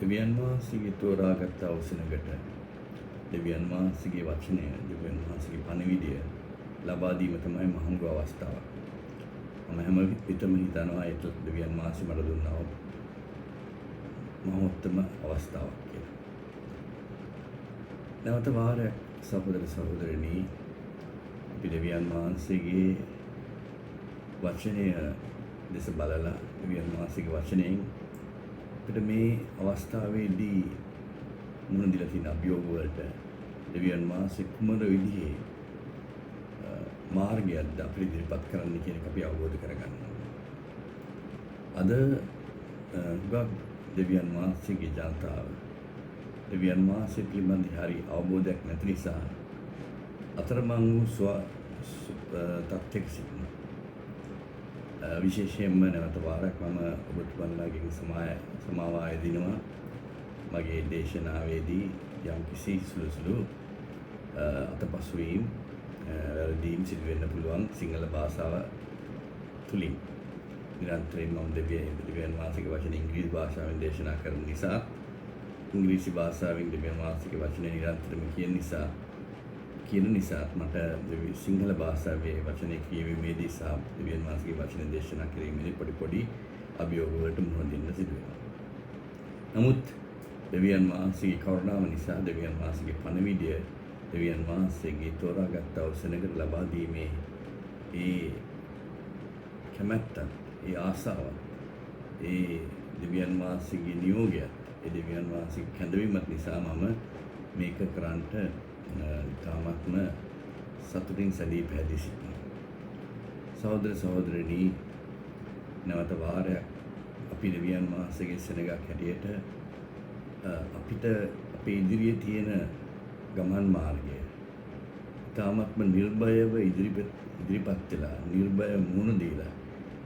දෙවියන් වහන්සේගේ තෝරාගත් අවසනකට දෙවියන් වහන්සේගේ වචනය, දෙවියන් වහන්සේගේ පණිවිඩය ලබා දීම තමයි මහඟු අවස්ථාවක්. මම හැම විටම හිතනවා ඒක දෙවියන් වහන්සේ මට දුන්නා වූ මහෝත්තම අවස්ථාවක් කියලා. නැවත වාරයක් සහෝදර සහෝදරනි, අපි දෙවියන් වහන්සේගේ වචනය දෙස බලලා දෙවියන් වහන්සේගේ වචනයෙන් අපිට මේ අවස්ථාවේදී මුහුණ දීලා තියෙන අභියෝග වලට දෙවියන් වහන්සේ කුමන විදිහේ මාර්ගයක්ද අපිට ඉදිරිපත් කරන්න කියන එක අපි අවබෝධ කරගන්න ඕනේ. අද ගොඩක් දෙවියන් වහන්සේගේ ජනතාව දෙවියන් වහන්සේ පිළිබඳ හරි අවබෝධයක් නැති නිසා අතරමං වූ තත්ත්වයක සිටිනවා. විශේෂයෙන්ම නැවත වාරයක් මම ඔබතුමන්ලාගෙන් සමාව ආයදිනවා මගේ දේශනාවේදී යම්කිසි සුළු අතපසුවීම් වැරදීම් සිදු වෙන්න පුළුවන් සිංහල භාෂාව තුලින්. නිරන්තරයෙන්ම මම දෙවියන් වහන්සේගේ වචන ඉංග්‍රීසි භාෂාවෙන් දේශනා කරන නිසා ඉංග්‍රීසි භාෂාවෙන් දෙවියන් වහන්සේගේ වචන නිරන්තරයෙන්ම කියන නිසා මට සිංහල භාෂාවේ වචනේ කියවීමේදී සහ දෙවියන් වහන්සේගේ වචන දේශනා කිරීමේදී පොඩි අභියෝග වලට මුහුණ දෙන්න සිදු වෙනවා. නමුත් දෙවියන් වහන්සේගේ කරුණාව නිසා දෙවියන් වහන්සේගේ පණිවිඩය දෙවියන් වහන්සේගේ තෝරාගත් අවසනකට ලබා දීමේ ඒ කැමැත්ත, ඒ ආසාව, ඒ දෙවියන් වහන්සේගේ නියෝගය, ඒ දෙවියන් වහන්සේගේ කැඳවීමත් නිසා මම මේක කරන්නට තාමත්ම සතුටින් සැදී පැහැදී සිටිනවා. සහෝදර සහෝදරනි, නැවත වාරයක් අපි දෙවියන් වහන්සේගේ සෙනගක් හැටියට අපිට අපේ ඉදිරියේ තියෙන ගමන් මාර්ගය තාමත්ම නිර්භයව ඉදිරිපත් වෙලා නිර්භය මුහුණ දීලා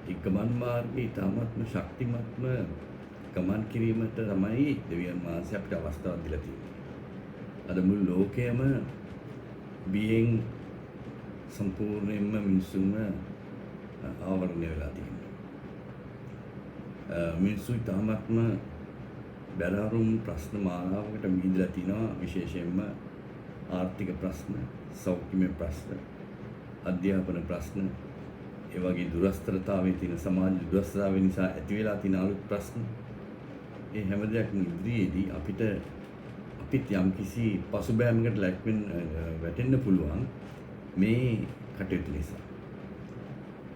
ඒ ගමන් මාර්ගයේ තාමත්ම ශක්තිමත්ම ගමන් කිරීමට තමයි දෙවියන් වහන්සේ අපිට අවස්ථාවක් දීලා තියෙන්නේ. අද මුළු ලෝකයම බියෙන් සම්පූර්ණයෙන්ම මිනිසුන්ව ආවරණය වෙලා තියෙනවා. මිනිස්සු තාමත්ම බැලහරුම් ප්‍රශ්න මාලාවකට මිදලා තිනවා. විශේෂයෙන්ම ආර්ථික ප්‍රශ්න, සෞඛ්‍යමය ප්‍රශ්න, අධ්‍යාපන ප්‍රශ්න, ඒ වගේ දුරස්ථරතාවයේ තියෙන සමාජ දුරස්ථරතාවය නිසා ඇති වෙලා තියෙන අලුත් ප්‍රශ්න. ඒ හැම දෙයක්ම ඉදිරියේදී අපිට යම්කිසි පසුබෑමකට වැටෙන්න පුළුවන් මේ කටයුතු නිසා.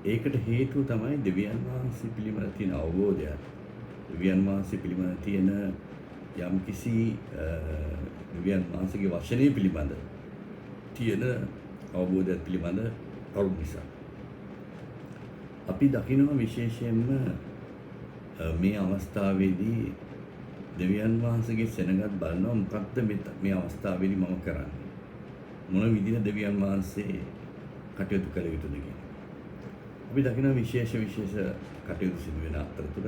ඒකට හේතුව තමයි දෙවියන් වහන්සේ පිළිබඳ තියෙන අවබෝධය. දෙවියන් වහන්සේ පිළිබඳ තියෙන යම්කිසි දෙවියන් වහන්සේගේ වචනය පිළිබඳ තියෙන අවබෝධය පිළිබඳ කරුණු නිසා. අපි දකිනවා විශේෂයෙන්ම මේ අවස්ථාවේදී දෙවියන් වහන්සේගේ සෙනගත් බලනවා මොකක්ද මේ අවස්ථාවේදී මම කරන්නේ, මොන විදිහට දෙවියන් වහන්සේ කටයුතු කළ යුතුද කියලා. අපි දකිනවා විශේෂ කටයුතු සිදු වෙන අතරතුර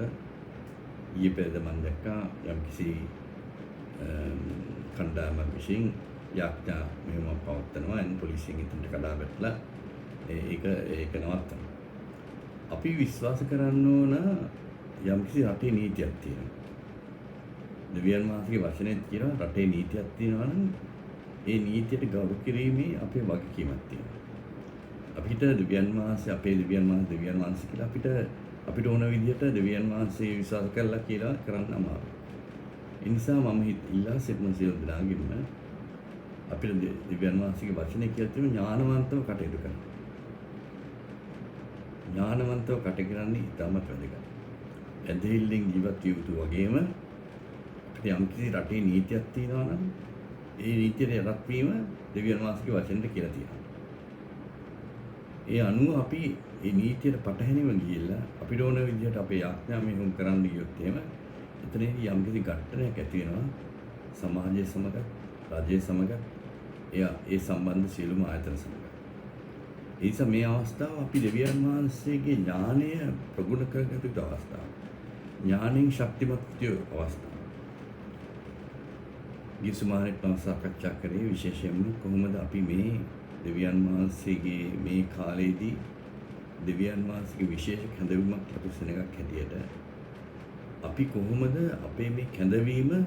ඊයේ පෙරේද මම දැක්කා යම්කිසි කණ්ඩායමක් විසින් යාඥා මෙහෙම පවත්වනවා එන් පොලිසියෙන් ඉදිරියට කඩා වැටලා ඒක නවත්තනවා. අපි විශ්වාස කරන්න ඕන යම්කිසි රටේ නීතියක් තියෙනවා. දෙවියන් වහන්සේගේ වචනේ කියනවා රටේ නීතියක් තියෙනවා නම් ඒ නීතියට ගෞරව කිරීමේ අපේ වගකීමක් තියෙනවා. අපිට දෙවියන් වහන්සේ කියලා අපිට ඕන විදිහට දෙවියන් වහන්සේ විශ්වාස කරලා කියලා කරන්න අමාරුයි. ඒ නිසා මම ඉල්ලා සිටින සියලු දෙනාගෙන්ම අපිට දෙවියන් වහන්සේගේ වචනේ කියලා තියෙන ඥානවන්තව කටයුතු කරන්න. ඥානවන්තව කටයුතු කරන්නේ ඉතාමත් වැදගත්. ඇදහිල්ලෙන් ජීවත් විය යුතු වගේම යම්කිසි රටේ නීතියක් තියෙනවා නම් ඒ නීතියට යටත් වීම දෙවියන් වහන්සේගේ වචනෙට කියලා තියෙනවා. ඒ අනුව අපි ඒ නීතියට පටහැනිව ගිහිල්ලා අපිට ඕන විදිහට අපේ යාඥා මෙහෙම කරන්න ගියොත් එහෙම එතනදී යම්කිසි ගැටයක් ඇති වෙනවා සමාජයේ සමග, රජයේ සමග, ඒ සම්බන්ධ සියලුම ආයතන සමග. ඒ නිසා මේ අවස්ථාව අපි දෙවියන් වහන්සේගේ ඥානය ප්‍රගුණ කරගත යුතු අවස්ථාවක්. ඥානෙන් ශක්තිමත් වූ අවස්ථාවක්. ගිසුමානෙත් මම සාකච්ඡා කරේ විශේෂයෙන්ම කොහොමද අපි මේ දෙවියන් වහන්සේගේ මේ කාලේදී දෙවියන් වහන්සේගේ විශේෂ කැඳවීමක් ලැබු සෙනගක් හැටියට අපි කොහොමද අපේ මේ කැඳවීම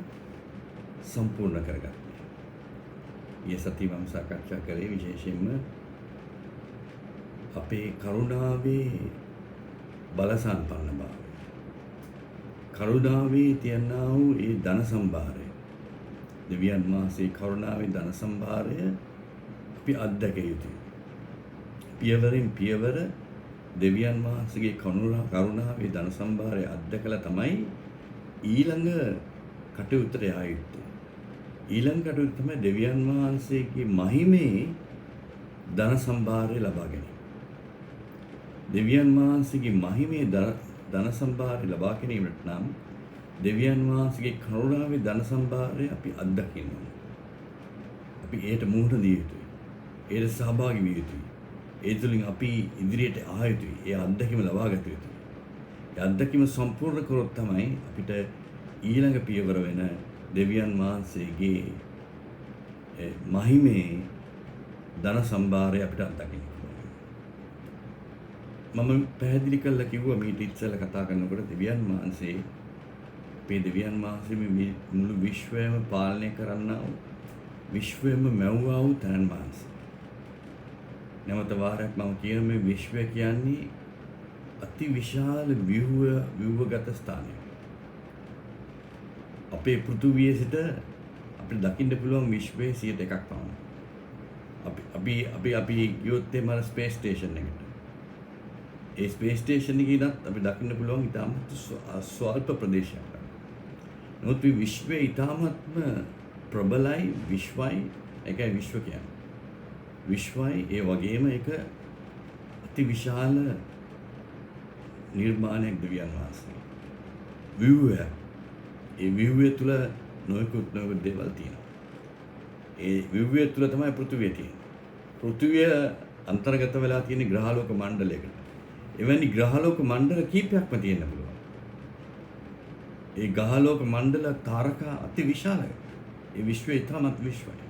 සම්පූර්ණ කරගන්නේ? ඊයේ සතියේ මම සාකච්ඡා කළේ විශේෂයෙන්ම අපේ කරුණාවේ බලසම්පන්න බව. කරුණාවේ තියනා වූ ඒ ධන සම්භාරය. දෙවියන් වහන්සේ කරුණාවේ ධන සම්භාරය අපි අත්දැක යුතුයි. පියවරෙන් පියවර දෙවියන් වහන්සේගේ කරුණාවේ ධන සම්භාරය අත්දැකලා තමයි ඊළඟ කටයුත්තට යා යුත්තේ. ඊළඟ කටයුත්ත තමයි දෙවියන් වහන්සේගේ මහිමේ ධන සම්භාරය ලබා ගැනීම. දෙවියන් වහන්සේගේ මහිමේ ධන සම්භාරය ලබා ගැනීමට නම් දෙවියන් වහන්සේගේ කරුණාවේ ධන සම්භාරය අපි අත්දකින්න ඕනේ. අපි ඒට මුහුණ දිය යුතුයි. ඒට සහභාගී විය යුතුයි. ඒ තුළින් අපි ඉදිරියට ආ යුතුයි. ඒ අත්දැකීම ලබා ගත යුතුයි. ඒ අත්දැකීම සම්පූර්ණ කරොත් තමයි අපිට ඊළඟ පියවර වෙන දෙවියන් වහන්සේගේ මහිමේ ධන සම්භාරය අපිට අත්දකින්න පුළුවන්. මම පැහැදිලි කරලා කිව්වා මීට ඉස්සෙල්ලා කතා කරනකොට දෙවියන් වහන්සේ අපේ දෙවියන් වහන්සේ මේ මුළු විශ්වයම පාලනය කරන්නා වූ විශ්වයම මැව්වා වූ තනන් වහන්සේ. නැවත වාරයක් මම කියන මේ විශ්වය කියන්නේ අති විශාල ව්‍යුහගත ස්ථානයක්. අපේ පෘථුවියේ සිට අපිට දකින්න පුළුවන් විශ්වයේ 100%ක් පමණ. අපි ගියොත් එම ස්පේස් ස්ටේෂන් එකට. ඒ ස්පේස් ස්ටේෂන් එකේ ඉඳන් අපි දකින්න පුළුවන් ඉතාමත් ස්වල්ප ප්‍රදේශයක්. නමුත් මේ විශ්වයේ ඉතාමත්ම ප්‍රබලයි විශ්වයි ඒකයි විශ්ව කියන්නේ. විශ්වයි ඒ වගේම එක අති විශාල නිර්මාණයක් දෙවියන් වහන්සේ. ව්‍යුහය. ඒ ව්‍යුහය තුල නොයෙකුත් දේවල් තියෙනවා. ඒ ව්‍යුහය තුල තමයි පෘථිවිය තියෙන්නේ. පෘථිවිය අන්තර්ගත වෙලා තියෙන ග්‍රහලෝක මණ්ඩලයකට. එවැනි ග්‍රහලෝක මණ්ඩල කීපයක්ම තියෙන්න පුළුවන්. ඒ ග්‍රහලෝක මණ්ඩල තාරකා අති විශාලයි. ඒ විශ්වය ඉතාමත් විශ්වයි.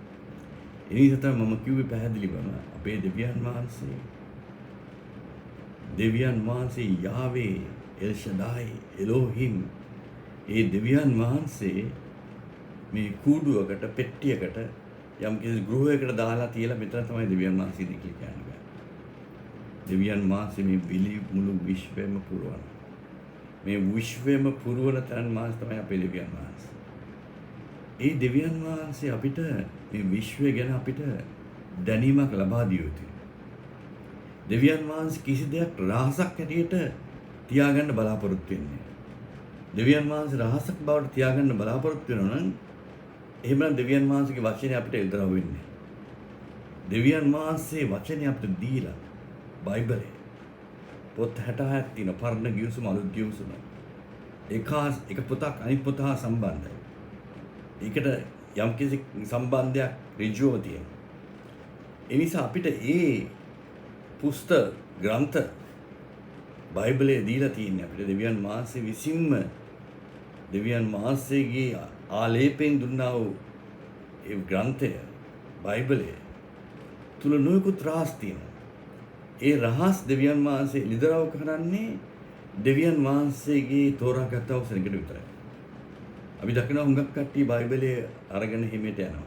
ඒ නිසා තමයි මම කිව්වේ පැහැදිලිවම අපේ දෙවියන් වහන්සේ යාවේ එල් ෂඩායි එලෝහිම් ඒ දෙවියන් වහන්සේ මේ කූඩුවකට පෙට්ටියකට යම් කිසි ගෘහයකට දාලා තියලා මෙතන තමයි දෙවියන් වහන්සේ ඉන්නේ කියලා කියන්නේ. දෙවියන් වහන්සේ මේ මුළු විශ්වයම පුරවන. මේ විශ්වයම පුරවන තැන මාස් තමයි අපේ දෙවියන් වහන්සේ. ඒ දෙවියන් වහන්සේ අපිට මේ විශ්වය ගැන අපිට දැනීමක් ලබා දිය යුතුයි. දෙවියන් වහන්සේ කිසි දෙයක් රහසක් හැටියට තියාගන්න බලාපොරොත්තු වෙන්නේ. දෙවියන් වහන්සේ රහසක් බවට තියාගන්න බලාපොරොත්තු වෙනවා නම් එහෙමනම් දෙවියන් වහන්සේගේ වචනේ අපිට එල්දරව් වෙන්නේ. දෙවියන් වහන්සේ වචනේ අපිට දීලා බයිබලේ පොත් 66ක් තියෙන පරණ ගිවිසුම අලුත් ගිවිසුම. එක පොතක් අනිත් පොත හා සම්බන්ධයි. ඒකට යම්කිසි සම්බන්ධයක් ඍජුවම තියෙනවා. ඒ නිසා අපිට ඒ පුස්තක ග්‍රන්ථ බයිබලයේ දීලා තියෙන්නේ අපිට දෙවියන් වහන්සේ විසින්ම දෙවියන් වහන්සේගේ ආලේපෙන් දුන්නා වූ ඒ ග්‍රන්ථය බයිබලයේ තුල නොයෙකුත් රහස් තියෙනවා. ඒ රහස් දෙවියන් වහන්සේ ලිදරව් කරන්නේ දෙවියන් වහන්සේගේ තෝරාගත් අවසරයකට විතරයි. අපි දකිනවා හුඟක් කට්ටිය බයිබලයේ අරගෙන හිමීට යනවා.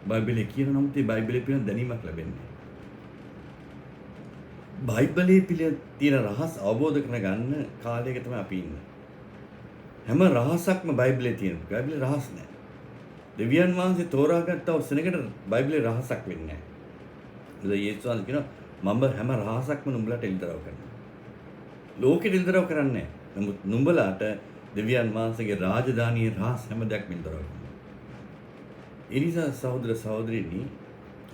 බයිබලයේ කියන නමුත් ඒ බයිබලයේ පිළිබඳ දැනීමක් ලැබෙන්නේ නැහැ. බයිබලයේ පිළිබඳ තියෙන රහස් අවබෝධ කරගන්න කාලයක තමයි අපි ඉන්නේ. හැම රහසක්ම බයිබලයේ තියෙනවා. බයිබලයේ රහස් නැහැ. දෙවියන් වහන්සේ තෝරාගත් අවසරයකට බයිබලයේ රහසක් වෙන්නේ නැහැ. යේසුස් වහන්සේ කියනවා මම හැම රහසක්ම නුඹලට එළිදරව් කරනවා. ලෝකෙට එළිදරව් කරන්නේ නැහැ. නමුත් නුඹලාට දෙවියන් වහන්සේගේ රාජධානියේ රහස් හැම දෙයක්ම එළිදරව් කරනවා. ඒ නිසා සහෝදර සහෝදරිනි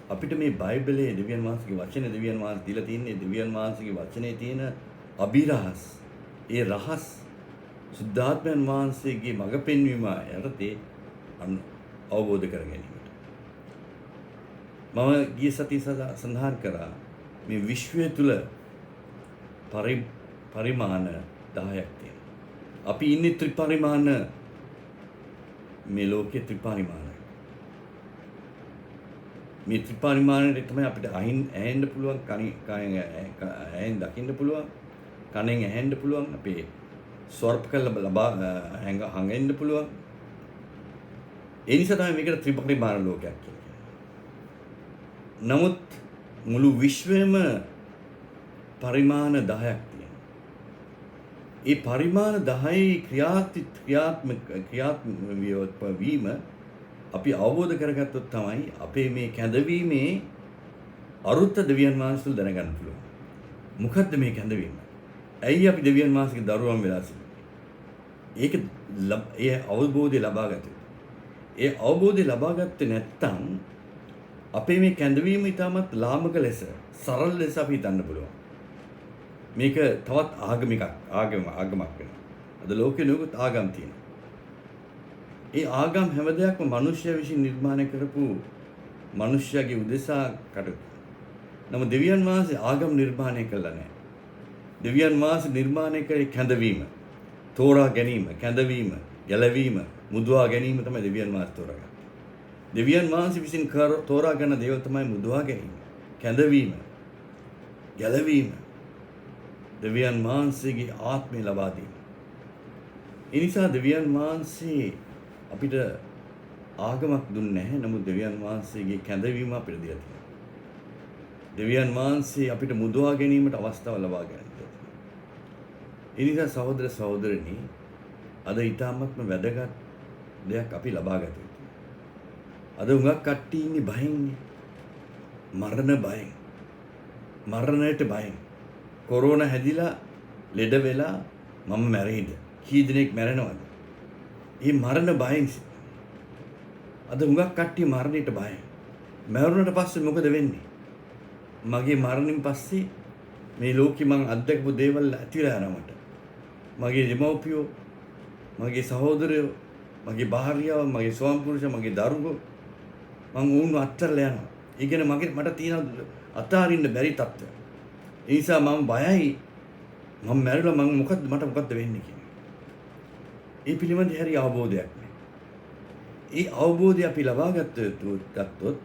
අපිට මේ බයිබලයේ දෙවියන් වහන්සේගේ වචනේ දෙවියන් වහන්සේ දීලා තින්නේ දෙවියන් වහන්සේගේ වචනේ තියෙන අභිරහස් ඒ රහස් සුද්ධාත්මයන් වහන්සේගේ මඟ පෙන්වීම යටතේ අවබෝධ කර ගැනීමට මම ගිය සතියේ සඳහන් කරා මේ විශ්වය තුල පරිමාණ 10ක් තියෙනවා. අපි ඉන්නේ ත්‍රිපරිමාණ මේ ලෝකයේ ත්‍රිපරිමාණ. මේ ත්‍රිපරිමාණයට තමයි අපිට ඇහෙන්න පුළුවන්, කනෙන් දකින්න පුළුවන්, කනෙන් ඇහෙන්න පුළුවන්, අපේ ස්වර්ප කරලා ලබා හංගෙන්න පුළුවන්. ඒ නිසා තමයි මේකට ත්‍රිපරිමාණ ලෝකයක් කියන්නේ. නමුත් මුළු විශ්වයේම පරිමාණ 10ක් තියෙනවා. ඒ පරිමාණ 10 ක්‍රියාත්මක වීම අපි අවබෝධ කරගත්තොත් තමයි අපේ මේ කැඳවීමේ අරුත්ත දෙවියන් වහන්සේට දැනගන්න පුළුවන්. මොකද්ද මේ කැඳවීම? ඇයි අපි දෙවියන් වහන්සේගේ දරුවන් වෙලා සිටින්නේ? ඒ අවබෝධය ලබා ගත යුතුයි. ඒ අවබෝධය ලබා ගත්තේ නැත්නම් අපේ මේ කැඳවීම ඉතාමත් ලාමක ලෙස, සරල ලෙස අපි හිතන්න පුළුවන්. මේක තවත් ආගමක් වෙනවා. අද ලෝකේ නුකුත් ආගම් තියෙනවා. ඒ ආගම් හැම දෙයක්ම මිනිස්සු විසින් නිර්මාණය කරපු මිනිස්යාගේ උදෙසා කටයුතු. නමුත් දෙවියන් වහන්සේ ආගම් නිර්මාණය කළා නැහැ. දෙවියන් වහන්සේ නිර්මාණය කරේ කැඳවීම, තෝරා ගැනීම, කැඳවීම, ගැලවීම, මුදවා ගැනීම තමයි දෙවියන් වහන්සේ තෝරාගත්තේ. දෙවියන් වහන්සේ විසින් තෝරා ගන්න දේවල් තමයි මුදවා ගැනීම, කැඳවීම, ගැලවීම, දෙවියන් වහන්සේගේ ආත්මය ලබා දීම. ඒ නිසා දෙවියන් වහන්සේ අපිට ආගමක් දුන්නේ නැහැ. නමුත් දෙවියන් වහන්සේගේ කැඳවීම අපිට දීලා තියෙනවා. දෙවියන් වහන්සේ අපිට මුදවා ගැනීමට අවස්ථාව ලබා ගන්නවා. ඒ නිසා සහෝදර සහෝදරනි, අද ඊටාත්ම වැදගත් දෙයක් අපි ලබා ගත යුතුයි. අද උඟක් කට්ටිය ඉන්නේ බයෙන්, මරණ බයෙන්, මරණයට බයෙන්. කොරෝනා හැදිලා ලෙඩ වෙලා මම මැරෙයිද? කී දෙනෙක් මැරෙනවද? මේ මරණ බයෙන් අද උඟක් කට්ටිය මරණයට බයයි. මැරුණට පස්සේ මොකද වෙන්නේ? මගේ මරණින් පස්සේ මේ ලෝකෙ මං අත්දැකපු දේවල් ඇතිලා යනවා මට. මගේ දෙමව්පියෝ, මගේ සහෝදරයෝ, මගේ භාර්යාව, මගේ ස්වාමි පුරුෂයා, මගේ දරුවෝ මං වුණ අත්තරලා යනවා. ඒ කියන්නේ මට තියෙන අතාරින්න බැරි තත්ත්වයක්. ඒ නිසා මම බයයි. මම මැරිලා මට මොකද්ද වෙන්නේ කියන්නේ. ඒ පිළිබඳ හැරි අවබෝධයක් නෑ. ඒ අවබෝධය අපි ලබා ගත්තොත්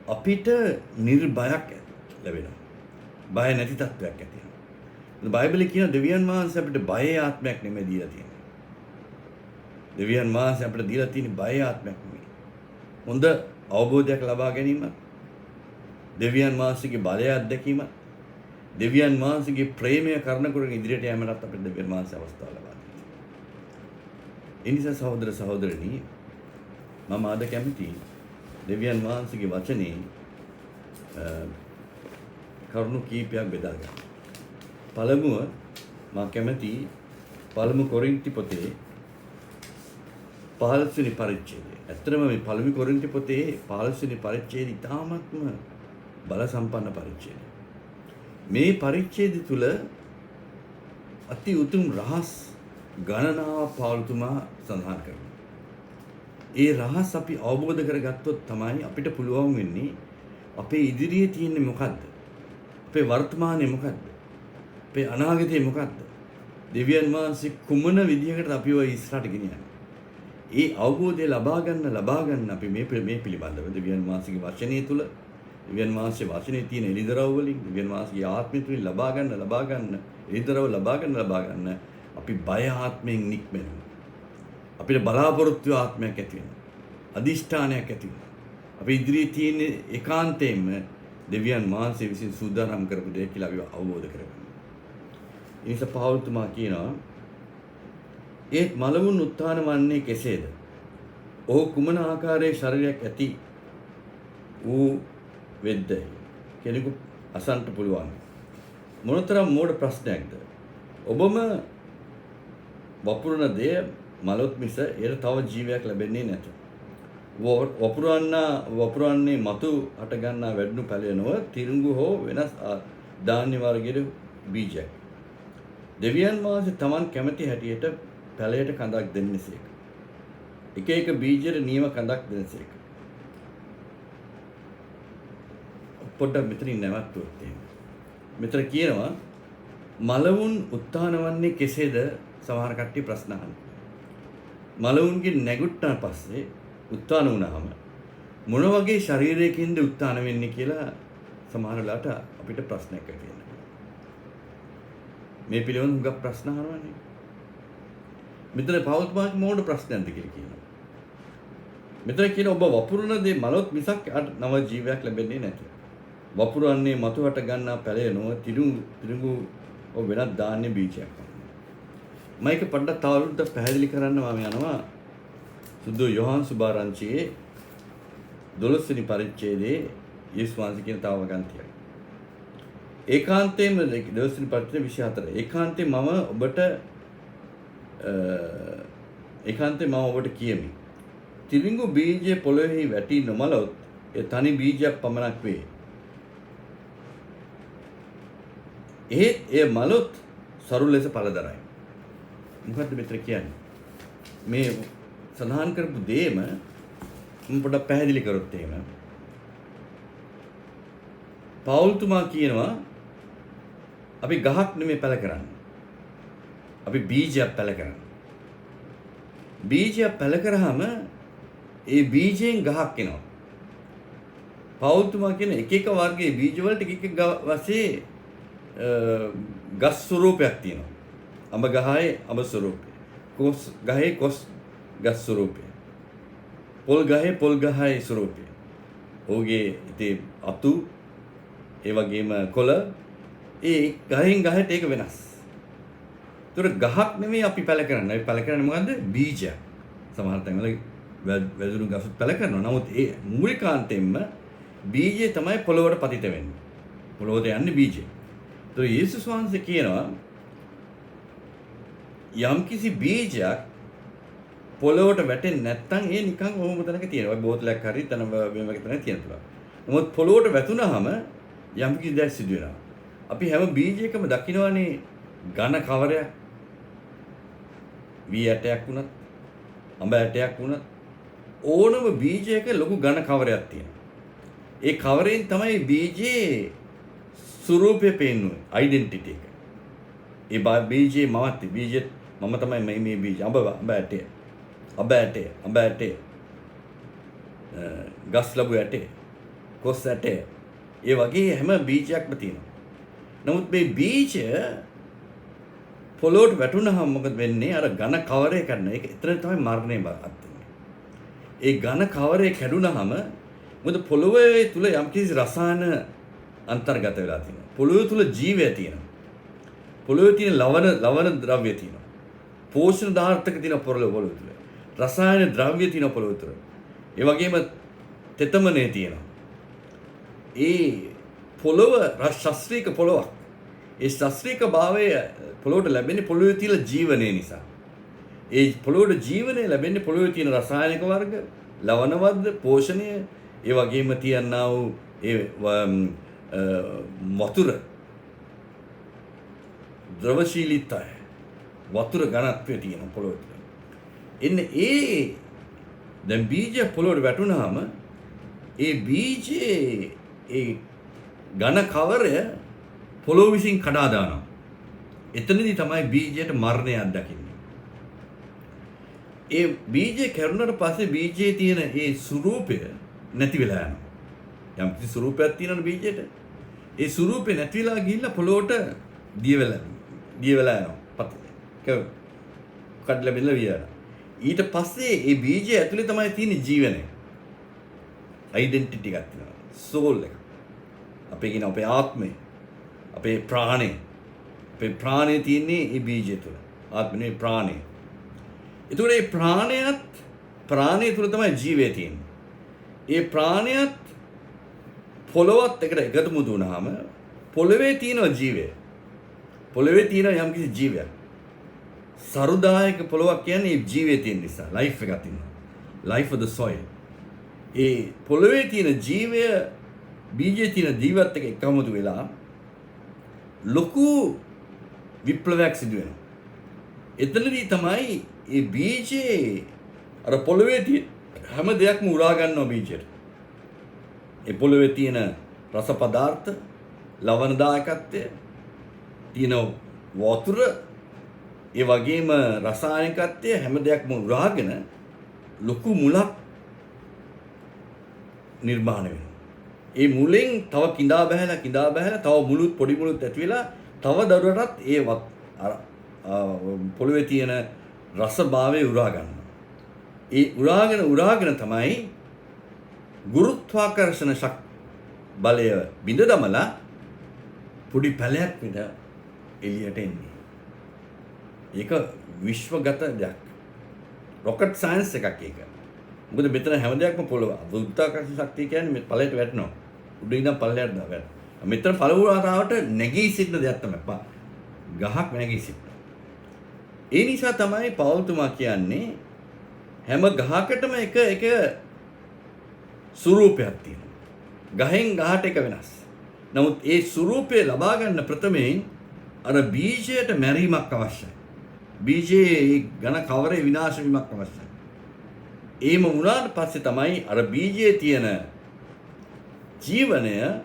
අපිට නිර්භයක් ලැබෙනවා. බය නැති තත්ත්වයක් ඇති වෙනවා. බයිබලයේ කියන දෙවියන් වහන්සේ අපිට බය ආත්මයක් නෙමෙයි දීලා තියෙන්නේ. දෙවියන් වහන්සේ අපිට දීලා තියෙන බය ආත්මයක් නෙමෙයි. හොඳ අවබෝධයක් ලබා ගැනීම, දෙවියන් වහන්සේගේ බලය අත්දැකීම, දෙවියන් වහන්සේගේ ප්‍රේමය කරන කරගෙන ඉදිරියට යෑමකට අපිට දෙවියන් වහන්සේ අවස්ථාව ලබා දෙනවා. ඒ නිසා සහෝදර සහෝදරනි, මම අද කැමති දෙවියන් වහන්සේගේ වචනේ කරුණු කීපයක් බෙදා ගන්න. පළමුව මම කැමති පළමු කොරින්ති පොතේ 15 වෙනි පරිච්ඡේදය. ඇත්තටම මේ පළමු කොරින්ති පොතේ 15 වෙනි පරිච්ඡේදය ඉතාමත්ම බල සම්පන්න පරිච්ඡේදය. මේ පරිච්ඡේදය තුල අති උතුම් රහස් ගණනාවක් පෞලතුමා සඳහන් කරනවා. ඒ රහස් අපි අවබෝධ කරගත්තොත් තමයි අපිට පුළුවන් වෙන්නේ අපේ ඉදිරියේ තියෙන්නේ මොකද්ද? අපේ වර්තමානයේ මොකද්ද? අපේ අනාගතයේ මොකද්ද? දෙවියන් වහන්සේ කුමන විදිහකට අපිව ඉස්සරහට ගෙනියන්නේ? ඒ අවබෝධය ලබා ගන්න අපි මේ පිළිබඳව දෙවියන් වහන්සේගේ වචනය තුල, දෙවියන් වහන්සේ වචනේ තියෙන එළිදරව් වලින්, දෙවියන් වහන්සේගේ ආත්මය තුලින් ලබා ගන්න එළිදරව් ලබා ගන්න අපි බය ආත්මයෙන් නික්මෙනවා. අපිට බලාපොරොත්තු ආත්මයක් ඇති වෙනවා. අදිෂ්ඨානයක් ඇති වෙනවා. අපි ඉදිරියේ තියෙන ඒකාන්තයෙන්ම දෙවියන් වහන්සේ විසින් සූදානම් කරපු දෙයක් කියලා අපි අවබෝධ කරගන්නවා. ඒ නිසා පෞල්තුමා කියනවා, ඒ මලවුන් උත්ථාන වන්නේ කෙසේද? ඔහු කුමන ආකාරයේ ශරීරයක් ඇති වූ වෙද්ද? කෙනෙකු අසන්න පුළුවන්. මොනතරම් මෝඩ ප්‍රශ්නයක්ද? ඔබම වපුරන දේ මලොත් මිස ඒට තව ජීවයක් ලැබෙන්නේ නැත. වපුරන්නේ මතු හට ගන්නා වැඩුණු පැලය නොව තිරිඟු හෝ වෙනස් ධාන්‍ය වර්ගයේ බීජයක්. දෙවියන් වහන්සේ Taman කැමති හැටියට පැලයට කඳක් දෙන්නේසේක. එක බීජයට නියම කඳක් දෙන්නේසේක. පොඩ්ඩක් මෙතනින් නැවතුනොත් එහෙම. මෙතන කියනවා මලවුන් උත්ථාන වන්නේ කෙසේද? සමහර කට්ටිය ප්‍රශ්න අහනවා. මලවුන්ගේ නැගුට්ටා පස්සේ උත්ථාන වුණාම මොන වගේ ශරීරයකින්ද උත්ථාන වෙන්නේ කියලා සමහර වෙලාවට අපිට ප්‍රශ්නයක් ඇති වෙනවා. මේ පිළිවෙල හුඟක් ප්‍රශ්න අහනවානේ. මෙතන පෞල්තුමාගේ මොකද ප්‍රශ්නයක්ද කියලා කියනවා. මෙතන කියන ඔබ වපුරන දේ මලොත් මිසක් නව ජීවයක් ලැබෙන්නේ නැති. වපුරන්නේ මතුවට ගන්නා පැලය නොව තිරුඟු ඔබ වෙනත් ධාන්‍ය බීජයක්. මම ඒක පොඩ්ඩක් තවදුරටත් පැහැදිලි කරන්න මම යනවා සුදු යොහාන් සුභාරංචියේ 12 වෙනි පරිච්ඡේදයේ යේසුස් වහන්සේ කියන තව වගන්තියක්. ඒකාන්තයෙන්ම 12 වෙනි පරිච්ඡේදය 24. ඒකාන්තයෙන් මම ඔබට කියමි. තිරිඟු බීජය පොළොවේ වැටි නොමලොත් ඒ තනි බීජයක් පමණක් වේ. ඒත් ඒ මලොත් සරු ලෙස පළදරයි. මොකද්ද මෙතන කියන්නේ? මේ සඳහන් කරපු දෙයම මම පොඩ්ඩක් පැහැදිලි කරොත් එහෙම. පෞල්තුමා කියනවා අපි ගහක් නෙමෙයි පැල කරන්නේ. අපි බීජයක් පැල කරන්නේ. බීජයක් පැල කරාම ඒ බීජයෙන් ගහක් එනවා. පෞල්තුමා කියන එක එක වර්ගයේ බීජ වලට එක එක වශයෙන් ගස් ස්වරූපයක් තියෙනවා. අඹ ගහේ අඹ ස්වරූපය. කොස් ගහේ කොස් ගස් ස්වරූපය. පොල් ගහේ පොල් ගහේ ස්වරූපය. ඔහුගේ ඉතින් අතු ඒ වගේම කොළ ඒ ගහෙන් ගහට ඒක වෙනස්. ඒතර ගහක් නෙමෙයි අපි පැල කරන්නේ. අපි පැල කරන්නේ මොකද්ද? බීජයක්. සමහර තැන්වල වැදුණු ගස් පැල කරනවා. නමුත් ඒ මූලිකාන්තයෙන්ම බීජය තමයි පොළොවට පතිත වෙන්නේ. පොළොවට යන්නේ බීජය. ඒතර යේසුස් වහන්සේ කියනවා යම්කිසි බීජයක් පොළොවට වැටෙන්නේ නැත්නම් ඒ නිකන් ඔහොම තැනක තියෙනවා. ඔය බෝතලයක් හරි තන මේක තැනක තියෙන පුළුවන්. නමුත් පොළොවට වැටුනහම යම්කිසි දෙයක් සිදු වෙනවා. අපි හැම බීජයකම දකින්නවානේ ඝන කවරයක්. වී ඇටයක් වුණත්, අඹ ඇටයක් වුණත් ඕනම බීජයක ලොකු ඝන කවරයක් තියෙනවා. ඒ කවරයෙන් තමයි බීජේ ස්වරූපය පේන්නේ, ඩෙන්ටිටි එක. ඒ බීජේ මමත් බීජෙත් මම තමයි මේ බීජ අඹ ඇටය. අඹ ඇටය, අඹ ඇටය. ගස් ලැබු ඇටය, කොස් ඇටය. ඒ වගේ හැම බීජයක්ම තියෙනවා. නමුත් මේ බීජ පොළොවට වැටුනහම මොකද වෙන්නේ? අර ඝන කවරය කරන එක එතන තමයි මරණය බාරගත් වෙන්නේ. ඒ ඝන කවරය කැඩුනහම මොකද පොළොවේ තුල යම්කිසි රසායන අන්තර්ගත වෙලා තියෙනවා. පොළොවේ තුල ජීවය තියෙනවා. පොළොවේ තියෙන ලවණ ද්‍රව්‍ය තියෙනවා. පෝෂණ දාර්ථක තියෙන පොළොවේ තුල. රසායන ද්‍රව්‍ය තියෙන පොළොවේ තුල. ඒ වගේම තෙතමනේ තියෙනවා. ඒ පොළොව ශාස්ත්‍රීය පොළොවක්. ඒ ශාස්ත්‍රීය භාවය පොළොවට ලැබෙන්නේ පොළොවේ තියෙන ජීවනය නිසා. ඒ පොළොවට ජීවනය ලැබෙන්නේ පොළොවේ තියෙන රසායනික වර්ග, ලවණවද්ද, පෝෂණය, ඒ වගේම තියන්නා වූ ඒ වතුර ද්‍රවශීලීත්වය, වතුර ඝනත්වය තියෙන පොළොවට. එන්නේ දැන් බීජ පොළොවට වැටුනහම ඒ බීජේ ඒ ඝන කවරය පොළොව විසින් කඩා දානවා. එතනදී තමයි බීජයට මරණය අත්දකින්නේ. ඒ බීජය කැඩුනට පස්සේ බීජයේ තියෙන ඒ ස්වරූපය නැති වෙලා යනවා. යම් කිසි ස්වරූපයක් තියෙනවනේ බීජයට. ඒ ස්වරූපේ නැති වෙලා ගිහිල්ලා පොළොවට දිය වෙලා යනවා. කඩලා බෙල්ල වියනවා. ඊට පස්සේ ඒ බීජය ඇතුලේ තමයි තියෙන ජීවනය. ඩෙන්ටිටි එකක් තියෙනවා. සෝල් එක. අපේ කියන අපේ ආත්මය, අපේ ප්‍රාණය. අපේ ප්‍රාණය තියෙන්නේ ඒ බීජය තුල. ආත්මනේ ප්‍රාණය. ඒතකොට මේ ප්‍රාණය තුල තමයි ජීවය තියෙන්නේ. ඒ ප්‍රාණයත් පොළොවත් එකට එකතු වුණාම පොළොවේ තියෙන ජීවය. පොළොවේ තියෙන යම්කිසි ජීවයක්. සරුදායක පොළොවක් කියන්නේ ජීවය තියෙන නිසා, ලයිෆ් එකක් තියෙනවා. life of the soil. ඒ පොළොවේ තියෙන ජීවය බීජයේ තියෙන ජීවත් එක එකමුතු වෙලා ලොකු විප්ලවයක් සිදු වෙනවා. එතනදී තමයි මේ බීජේ අර පොළොවේ තියෙන හැම දෙයක්ම උරා ගන්නවා බීජයට. ඒ පොළොවේ තියෙන රස පදාර්ථ, ලවණ දායකත්වය, තියෙන වතුර, ඒ වගේම රසායනිකත්වය හැම දෙයක්ම උරාගෙන ලොකු මුලක් නිර්මාණය වෙනවා. ඒ මුලෙන් තව කිඳා බහැලා තව මුළුත් පොඩි මුළුත් ඇති වෙලා තව දරුවටත් ඒ පොළොවේ තියෙන රසභාවය උරා ගන්නවා. ඒ උරාගෙන තමයි ගුරුත්වාකර්ෂණ බලය බිඳ දමලා පොඩි පැලයක් විතර එළියට එන්නේ. ඒක විශ්වගත දෙයක්. රොකට් සයන්ස් එකක් ඒක. මොකද මෙතන හැම දෙයක්ම පොළව. ගුරුත්වාකර්ෂණ ශක්තිය කියන්නේ මේ පළයට වැටෙනවා. උඩින් ඉඳන් පල්ලයට දානවා. මෙතන පළව ආතාවට නැගී සිටින දෙයක් තමයි. ගහක් නැගී සිටින. ඒ නිසා තමයි පවුල්තුමා කියන්නේ හැම ගහකටම එක ස්වරූපයක් තියෙනවා. ගහෙන් ගහට එක වෙනස්. නමුත් ඒ ස්වරූපය ලබා ගන්න ප්‍රථමයෙන් අර බීජයට මැරීමක් අවශ්‍යයි. බීජයේ ඝන කවරේ විනාශ වීමක් අවශ්‍යයි. ඒම වුණාට පස්සේ තමයි අර බීජයේ තියෙන ජීවනය,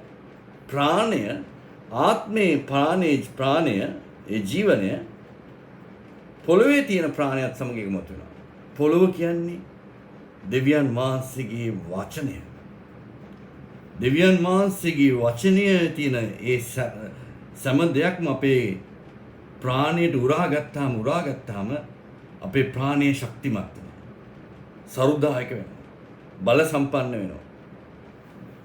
ප්‍රාණය, ආත්මේ ප්‍රාණය, ඒ ජීවනය පොළොවේ තියෙන ප්‍රාණයත් සමග එකමුත් වෙනවා. පොළොව කියන්නේ දෙවියන් වහන්සේගේ වචනය. දෙවියන් වහන්සේගේ වචනය තියෙන ඒ සෑම දෙයක්ම අපේ ප්‍රාණයට උරාගත්තාම අපේ ප්‍රාණය ශක්තිමත් වෙනවා. සරුදායක වෙනවා. බල සම්පන්න වෙනවා.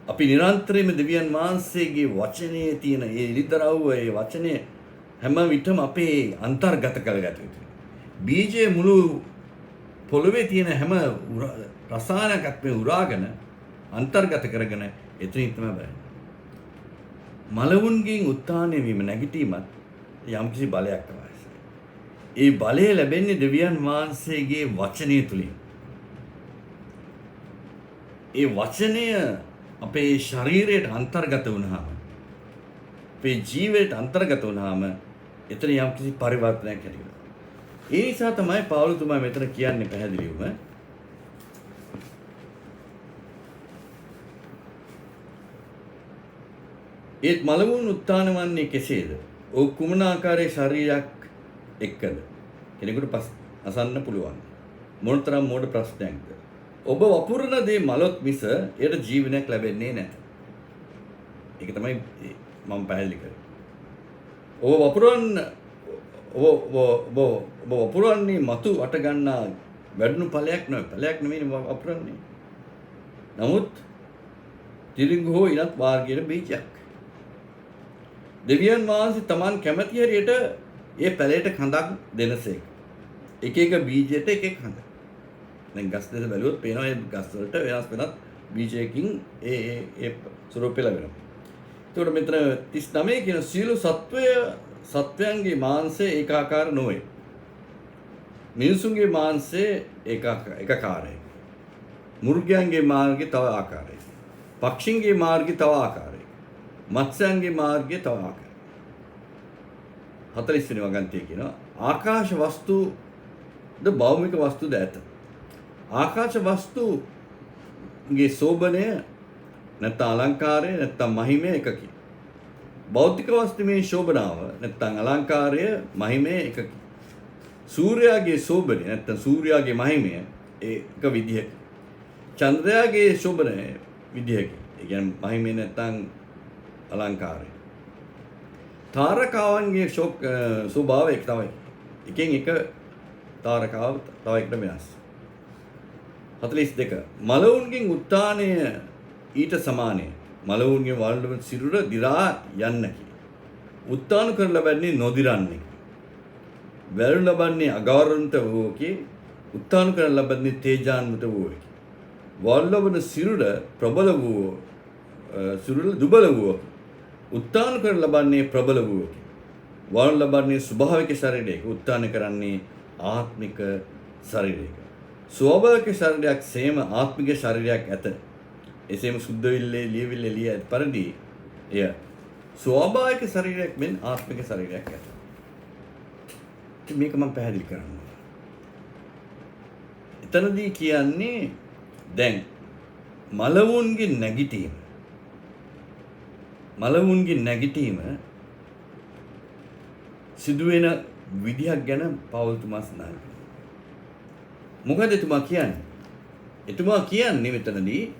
අපි නිරන්තරයෙන්ම දෙවියන් වහන්සේගේ වචනයේ තියෙන ඒ ඉලිදරව්ව ඒ වචනය හැම විටම අපේ අන්තර්ගත කරගත යුතුයි. බීජයේ මුළු පොළොවේ තියෙන හැම රසායනයක්ම උරාගෙන අන්තර්ගත කරගෙන එතනින් තමයි බලන්නේ. මලවුන්ගෙන් උත්ථානය වීම නැගිටීමත් යම්කිසි බලයක් අවශ්‍යයි. ඒ බලය ලැබෙන්නේ දෙවියන් වහන්සේගේ වචනය තුලින්. ඒ වචනය අපේ ශරීරයට අන්තර්ගත වුණාම, අපේ ජීවිතයට අන්තර්ගත වුණාම එතන යම්කිසි පරිවර්තනයක් ඇති වෙනවා. ඒ නිසා තමයි පවුල්තුමා මෙතන කියන්නේ පැහැදිලිවම ඒත් මලවුන් උත්ථාන වන්නේ කෙසේද? ඔව් කුමන ආකාරයේ ශරීරයක් එක්කද? කෙනෙකුට අසන්න පුළුවන්. මොනතරම් මෝඩ ප්‍රශ්නයක්ද? ඔබ වපුරන දේ මලොත් මිස ඒට ජීවනයක් ලැබෙන්නේ නැහැ. ඒක තමයි මම පැහැදිලි කරේ. ඔබ වපුරන්නේ මතු අට ගන්නා වැඩුණු ඵලයක් නෙමෙයි වපුරන්නේ. නමුත් තිරිඟු හෝ ඉනත් වාර්ගයේ බීජයක්. දෙවියන් වහන්සේ Taman කැමති හැටියට ඒ පැලයට කඳක් දෙනසේක. එක එක බීජයට එක එක කඳ. දැන් ගස් දෙස බැලුවොත් පේනවා මේ ගස් වලට වෙනස් බීජයකින් ඒ ස්වරූපය ලැබෙනවා. ඒකට මෙතන 39 කියන සියලු සත්වයන්ගේ මාංශය ඒකාකාර නොවේ. මිනිසුන්ගේ මාංශය ඒකාකාරයි. මුර්ගයන්ගේ මාර්ගය තව ආකාරයි. පක්ෂීන්ගේ මාර්ගය තව ආකාරයි. මත්ස්‍යයන්ගේ මාර්ගය තව ආකාරයි. 40 වෙනි වගන්තිය කියනවා ආකාශ වස්තුද භෞමික වස්තුද ඇත. ආකාශ වස්තුගේ සෝබනය නැත්නම් අලංකාරය නැත්නම් මහිමය එකකි. භෞතික වස්තුවේ ශෝභනාව නැත්නම් අලංකාරය මහිමය එකකි. සූර්යාගේ ශෝභනය නැත්නම් සූර්යාගේ මහිමය එක විදිහක. චන්ද්‍රයාගේ ශෝභනය විදිහක. ඒ කියන්නේ මහිමය නැත්නම් අලංකාරය. තාරකාවන්ගේ ස්වභාවය එක තමයි. එකෙන් එක තාරකාව තව එකට වෙනස්. 42 මලවුන්ගෙන් උත්ථානය ඊට සමානය. මලවුන්ගේ වළඳන සිරුර දිරා යන්නකි. උත්ථාන කර ලබන්නේ නොදිරන්නේ. වැළඳ ලබන්නේ අගෞරවන්ත වූකේ. උත්ථාන කර ලබන්නේ තේජාන්විත වූකේ. වළඳන සිරුර ප්‍රබල වූ සිරුර දුබල වූ. උත්ථාන කර ලබන්නේ ප්‍රබල වූකේ. වළඳ ලබන්නේ ස්වභාවික ශරීරයක. උත්ථාන කරන්නේ ආත්මික ශරීරයක. ස්වභාවික ශරීරයක් සේම ආත්මික ශරීරයක් ඇත. එසේම සුද්ධ විල්ලේ ලියවිල්ලේ ලිය ඇති පරිදි එය ස්වභාවික ශරීරයක් මෙන් ආත්මික ශරීරයක් ඇත. මේක මම පැහැදිලි කරනවා. එතනදී කියන්නේ දැන් මලවුන්ගේ නැගිටීම සිදුවෙන විදිහක් ගැන පවුල්තුමා සඳහන් කරනවා. මොකද එතුමා කියන්නේ? එතුමා කියන්නේ මෙතනදී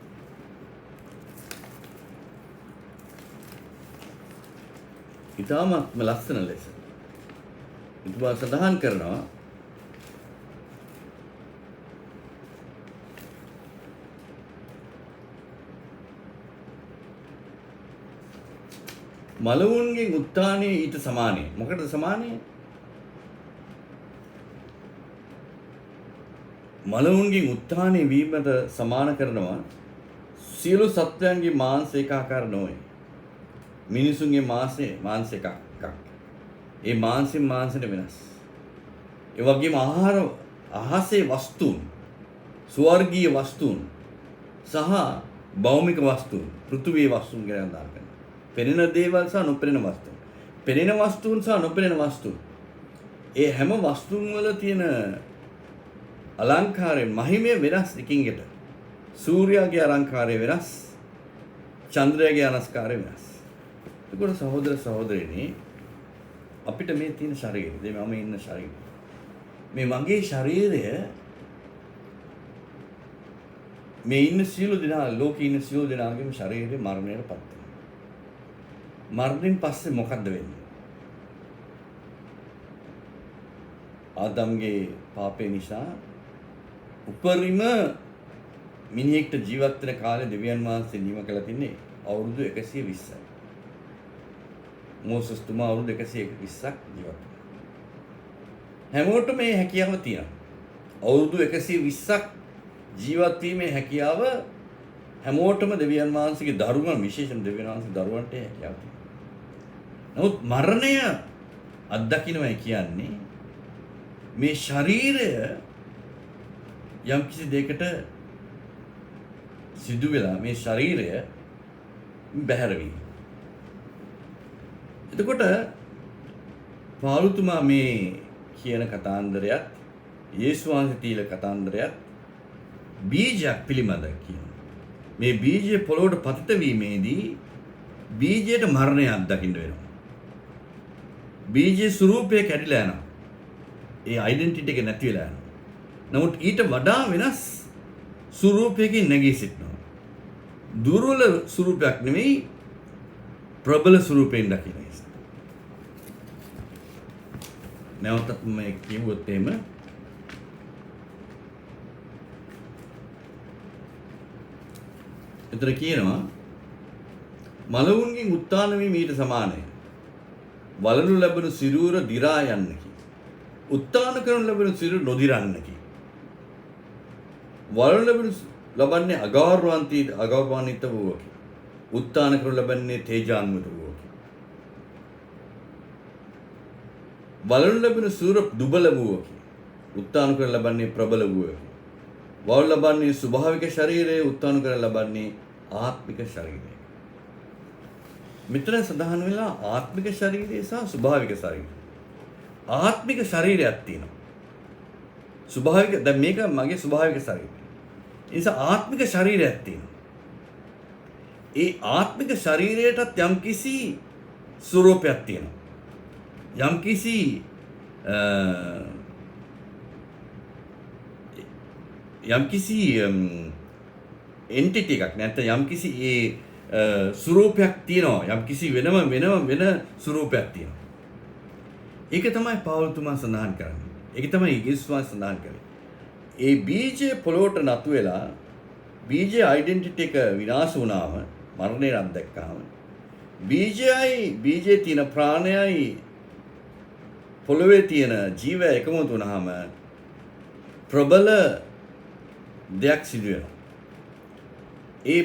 ඉතාමත්ම ලස්සන ලෙස එතුමා සඳහන් කරනවා මලවුන්ගෙන් උත්ථානය ඊට සමානයි. මොකටද සමානයි? මලවුන්ගෙන් උත්ථානය වීමට සමාන කරනවා සියලු සත්වයන්ගේ මාංශ ඒකාකාර නොවේ. මිනිසුන්ගේ මාංශ එකක්. ඒ මාංශෙන් මාංශෙට වෙනස්. ඒ වගේම අහසේ වස්තුන්, ස්වර්ගීය වස්තුන් සහ භෞමික වස්තුන්, පෘථිවියේ වස්තුන් ගැන කතා කරනවා. පෙනෙන දේවල් සහ නොපෙනෙන වස්තුන්. පෙනෙන වස්තුන් සහ නොපෙනෙන වස්තුන්. ඒ හැම වස්තුන් වල තියෙන අලංකාරයෙන් මහිමය වෙනස් එකින් එකට. සූර්යාගේ අලංකාරය වෙනස්, චන්ද්‍රයාගේ අලංකාරය වෙනස්. ඒකට සහෝදර සහෝදරියනි, අපිට මේ තියෙන ශරීරය, මම ඉන්න ශරීරය, මේ මගේ ශරීරය, මේ ඉන්න සියලු දෙනා, ලෝකේ ඉන්න සියලු දෙනාගේම ශරීරය මරණයට පත් වෙනවා. මරණයෙන් පස්සේ මොකද්ද වෙන්නේ? ආදම්ගේ පාපේ නිසා උපරිම මිනිහෙක්ට ජීවත් වෙන කාලේ දෙවියන් වහන්සේ නියම කළා තින්නේ අවුරුදු 120යි. මෝසස් තුමා අවුරුදු 120ක් ජීවත් වුණා. හැමෝටම මේ හැකියාව තියෙනවා. අවුරුදු 120ක් ජීවත් වීමේ හැකියාව හැමෝටම දෙවියන් වහන්සේගේ දරුවන්, විශේෂයෙන් දෙවියන් වහන්සේගේ දරුවන්ට හැකියාව තියෙනවා. නමුත් මරණය අත්දකින්නයි කියන්නේ මේ ශරීරය යම් කිසි දෙයකට සිදු වෙලා මේ ශරීරය බැහැර වීම. එතකොට පාවුතුමා මේ කියන කතාන්දරයත්, යේසුස් වහන්සේ තීල කතාන්දරයත් බීජයක් පිළිබඳ කියනවා. මේ බීජය පොළොවට පතිත වීමේදී බීජයට මරණය අත්දකින්න වෙනවා. බීජයේ ස්වරූපය කැඩිලා යනවා. ඒ ඩෙන්ටිටි එක නැති වෙලා යනවා. නමුත් ඊට වඩා වෙනස් ස්වරූපයකින් නැගී සිටිනවා. දුර්වල ස්වරූපයක් නෙවෙයි, ප්‍රබල ස්වරූපයෙන් දකින්න. නැවතත් මම කියුවොත් එහෙම එතන කියනවා මලවුන්ගෙන් උත්ථාන වීම ඊට සමානයි. වලනු ලැබෙන සිරුර දි รา යන්නකි. උත්ථාන කරනු ලැබෙන සිරුර නොදිරන්නකි. වලනු ලබන්නේ අගෞරවාන්විත වූවකි. උත්ථාන කරනු ලැබන්නේ තේජාන්විත වූවකි. වලනු ලැබෙන සිරුර දුබල වූවකි. උත්ථාන කරනු ලබන්නේ ප්‍රබල වූවකි. වලනු ලබන්නේ ස්වභාවික ශරීරයේ, උත්ථාන කරනු ලබන්නේ ආත්මික ශරීරය. මෙතන සඳහන් වෙලා ආත්මික ශරීරය සහ ස්වභාවික ශරීරය. ආත්මික ශරීරයක් තියෙනවා. ස්වභාවික, දැන් මේක මගේ ස්වභාවික ශරීරය. ඒ නිසා ආත්මික ශරීරයක් තියෙනවා. ඒ ආත්මික ශරීරයටත් යම්කිසි ස්වරූපයක් තියෙනවා. යම්කිසි එන්ටිටි එකක් නැත්නම් යම්කිසි ඒ ස්වරූපයක් තියෙනවා. යම්කිසි වෙන ස්වරූපයක් තියෙනවා. ඒක තමයි පාවුල්තුමා සඳහන් කරන්නේ. ඒක තමයි යේසුස් වහන්සේ සඳහන් කරන්නේ. ඒ බීජය පොළොවට නතු වෙලා බීජයේ ඩෙන්ටිටි එක විනාශ වුණාම, මරණය අත්දැක්කාම, බීජයේ තියෙන ප්‍රාණයයි පොළොවේ තියෙන ජීවය එකමුතු වුණාම ප්‍රබල දෙයක් සිදු වෙනවා. ඒ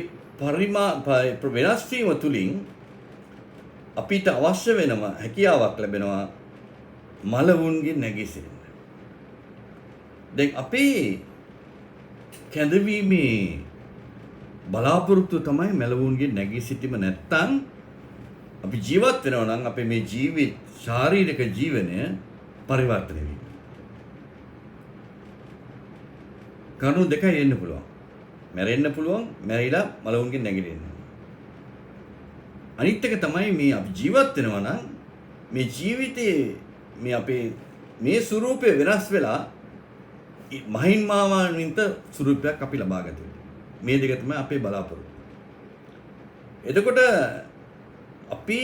වෙනස් වීම තුළින් අපිට අවශ්‍ය වෙනම හැකියාවක් ලැබෙනවා මලවුන්ගෙන් නැගී සිටින්න. දැන් අපේ කැඳවීමේ බලාපොරොත්තු තමයි මලවුන්ගෙන් නැගී සිටීම. නැත්තම් අපි ජීවත් වෙනවා නම් අපේ මේ ශාරීරික ජීවනය පරිවර්තනය වීම. කරුණු දෙකයි එන්න පුළුවන්. මැරෙන්න පුළුවන්, මැරිලා මලවුන්ගෙන් නැගිටින්න. අනිත් එක තමයි මේ අපි ජීවත් වෙනවා නම් මේ ජීවිතයේ මේ අපේ මේ ස්වරූපය වෙනස් වෙලා මහින්මාවාන්විත ස්වරූපයක් අපි ලබා ගත යුතුයි. මේ දෙක තමයි අපේ බලාපොරොත්තු. එතකොට අපි